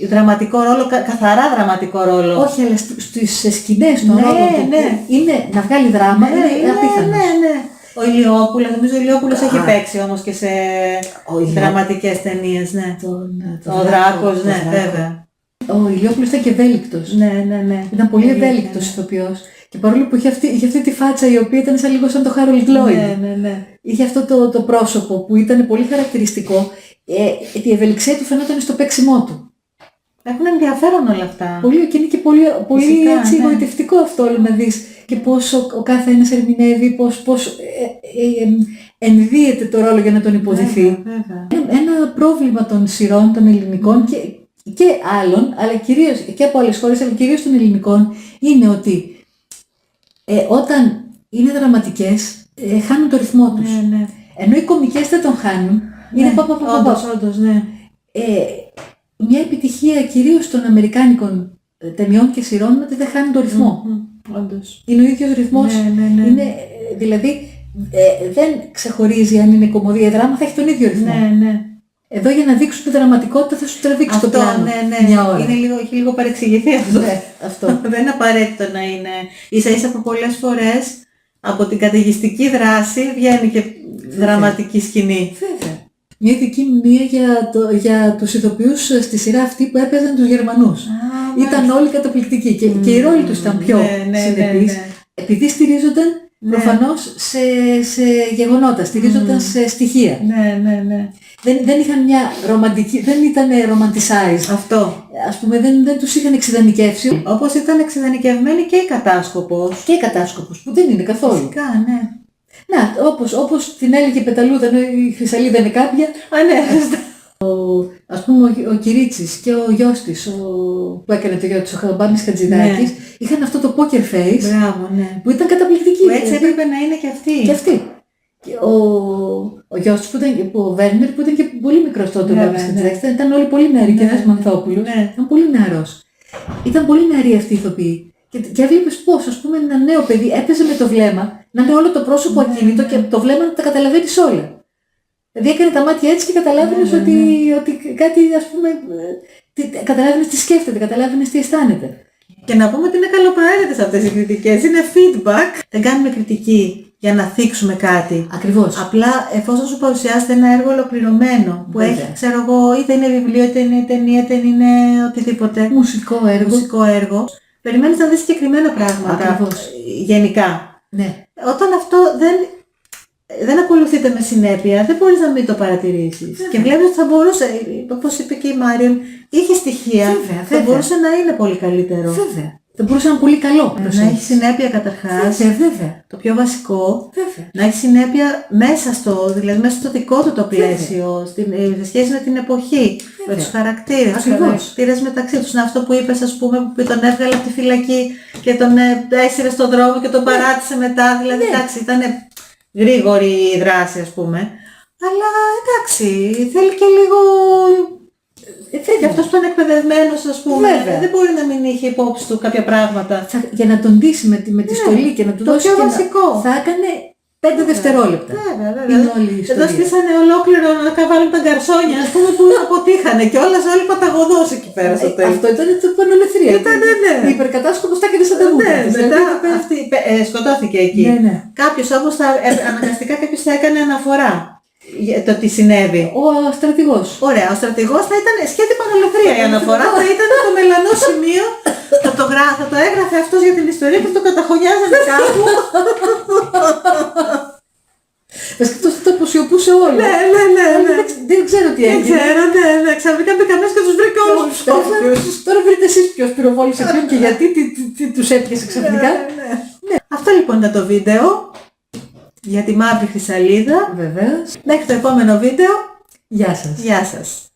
S2: δραματικό ρόλο, καθαρά δραματικό ρόλο.
S1: Όχι, αλλά στις σκηνές των ρόλων του,
S2: ναι.
S1: Είναι να βγάλει δράμα, είναι απίθανος.
S2: Ναι. Ο Ηλιόπουλος, νομίζω ο Ηλιόπουλος έχει παίξει όμως και σε δραματικές ταινίες, ναι. Ο Δράκος, ναι, βέβαια.
S1: Ο Ηλιόπουλος ήταν και ευέλικτος.
S2: Ναι.
S1: Ήταν πολύ ευέλικτος ηθοποιός. Και παρόλο που είχε αυτή τη φάτσα η οποία ήταν λίγο σαν το Χάρολντ Λόιντ.
S2: Ναι.
S1: Είχε αυτό το πρόσωπο που ήταν πολύ χαρακτηριστικό. Η ευελιξία του φαινόταν στο παίξιμό του.
S2: Έχουν ενδιαφέρον όλα αυτά.
S1: Πολύ, και είναι και πολύ έτσι, εγωιτευτικό αυτό όλο να δεις και πώς ο κάθε ένας ερμηνεύει, πώς ενδύεται το ρόλο για να τον υποδηθεί.
S2: Βέβαια.
S1: Ένα πρόβλημα των σειρών των ελληνικών και άλλων, αλλά κυρίως και από άλλες χώρες, αλλά κυρίως των ελληνικών, είναι ότι όταν είναι δραματικές, χάνουν το ρυθμό τους.
S2: Ναι.
S1: Ενώ οι κωμικές δεν τον χάνουν. Είναι
S2: Όντως, ναι.
S1: Μια επιτυχία κυρίως των αμερικάνικων ταινιών και σειρών είναι ότι δεν χάνουν το ρυθμό.
S2: Όντως.
S1: Είναι ο ίδιος ρυθμός.
S2: Ναι.
S1: Είναι, δηλαδή δεν ξεχωρίζει αν είναι κομμωδία ή δράμα, θα έχει τον ίδιο ρυθμό.
S2: Ναι.
S1: Εδώ για να δείξουν τη δραματικότητα θα σου τραβήξει
S2: αυτό,
S1: το πλάνο.
S2: Ναι.
S1: Μια ώρα.
S2: Έχει λίγο παρεξηγηθεί αυτό.
S1: Ναι, αυτό.
S2: Δεν είναι απαραίτητο να είναι. Ίσα-ίσα από πολλές φορές από την καταιγιστική δράση βγαίνει και δραματική σκηνή.
S1: Βέβαια. Μια ειδική μνήμα για τους ηθοποιούς στη σειρά αυτή που έπαιζαν τους Γερμανούς. Ήταν όλοι καταπληκτικοί και οι ρόλοι τους ήταν πιο συνεπείς. Επειδή στηρίζονταν προφανώς σε γεγονότα, στηρίζονταν σε στοιχεία.
S2: Ναι.
S1: Δεν είχαν μια ρομαντική, δεν ήταν romanticized.
S2: Αυτό.
S1: Ας πούμε δεν τους είχαν εξειδανικεύσει.
S2: Όπως ήταν εξειδανικευμένη και η Κατάσκοπος.
S1: Και η Κατάσκοπος, που δεν είναι καθόλου.
S2: Φυσικά, ναι.
S1: Να, όπως την έλεγε Πεταλούδα, ενώ η Χρυσαλίδα είναι κάποια.
S2: Ναι.
S1: Ας πούμε ο Κυρίτσης και ο γιος της, που έκανε το γιο της, ο Χαμπάνης Χατζηδάκης, είχαν αυτό το poker face.
S2: Μπράβο, ναι.
S1: Που ήταν καταπληκτική.
S2: Που έτσι έπρεπε να είναι και αυτή.
S1: Και αυτή. Και ο γιος της ο Βέρνερ, που ήταν και πολύ μικρός τότε, ήταν όλοι πολύ νεαροί και ένας Μανθόπουλος. Ήταν πολύ νεαρός. Ήταν πολύ νεαροί αυτοί οι ηθοποιοί. Και έβλεπες πώς, ας πούμε, ένα νέο παιδί έπαιζε με το βλέμμα, να είναι όλο το πρόσωπο ακίνητο και το βλέμμα να τα καταλαβαίνεις όλα. Δηλαδή έκανε τα μάτια έτσι και καταλάβαινες ότι κάτι, ας πούμε, καταλάβαινες τι σκέφτεται, καταλάβαινες τι αισθάνεται.
S2: Και να πούμε ότι είναι καλοπροαίρετες αυτές οι κριτικές, είναι feedback. Δεν κάνουμε κριτική για να θίξουμε κάτι.
S1: Ακριβώς.
S2: Απλά εφόσον σου παρουσιάσετε ένα έργο ολοκληρωμένο που έχει, ξέρω εγώ, είτε είναι βιβλίο, είτε είναι ταινία, είτε είναι οτιδήποτε. Μουσικό έργο. Περιμένεις να δεις συγκεκριμένα πράγματα.
S1: Ακριβώς.
S2: Γενικά.
S1: Ναι.
S2: Όταν αυτό δεν ακολουθείται με συνέπεια, δεν μπορείς να μην το παρατηρήσεις. Και βλέπεις ότι θα μπορούσε, όπως είπε και η Μάριον, είχε στοιχεία. Θα μπορούσε να είναι πολύ καλύτερο.
S1: Βέβαια. Θα μπορούσε να είναι πολύ καλό.
S2: Να έχει συνέπεια καταρχάς.
S1: Βέβαια.
S2: Το πιο βασικό.
S1: Βέβαια.
S2: Να έχει συνέπεια μέσα στο δικό του το πλαίσιο, σε σχέση με την εποχή, με τους χαρακτήρες. Τους χαρακτήρες μεταξύ τους. Είναι αυτό που είπες, ας πούμε, που τον έβγαλε από τη φυλακή και τον έσυρε στον δρόμο και τον παράτησε μετά. Δηλαδή, εντάξει, ήταν γρήγορη η δράση, ας πούμε. Αλλά εντάξει, θέλει και λίγο. Και αυτός που είναι εκπαιδευμένος, ας πούμε, δεν μπορεί να μην είχε υπόψη του κάποια πράγματα.
S1: Για να τον ντύσει με τη στολή και να του δώσει
S2: το πιο βασικό.
S1: Θα έκανε 5 δευτερόλεπτα.
S2: Βέβαια. Εδώ στήσανε ολόκληρο να καβάλουν τα γκαρσόνια, ας πούμε, που αποτύχανε και όλοι παταγωδός εκεί πέρα στο τέλος.
S1: Αυτό ήταν το πανολεθρία. Η υπερκατάσκοπος τα έκανε σαν τα μούτρα.
S2: Μετά σκοτώθηκε εκεί. Κάποιος όμως αναγκαστικά θα έκανε αναφορά. Το τι συνέβη.
S1: Ο στρατηγός.
S2: Ωραία, ο στρατηγός θα ήταν σχέτη πανολεθρία. Η αναφορά θα ήταν το μελανό σημείο. Θα το έγραφε αυτός για την ιστορία και το καταχωνιάζανε κάπου.
S1: Αυτός θα το αποσιωπούσε όλο.
S2: Ναι.
S1: Δεν ξέρω τι έγινε.
S2: Δεν ξέρω, ναι. Ξαφνικά μπήκα μέσα και τους βρήκα όλους τους κόφτους.
S1: Τώρα βρείτε εσείς ποιος πυροβόλησε ποιον και γιατί, τι τους έπιασε ξαφνικά.
S2: Αυτό λοιπόν ήταν το βίντεο. Για τη Μαύρη Χρυσαλίδα.
S1: Βεβαίως.
S2: Μέχρι το επόμενο βίντεο.
S1: Γεια σας.
S2: Γεια σας.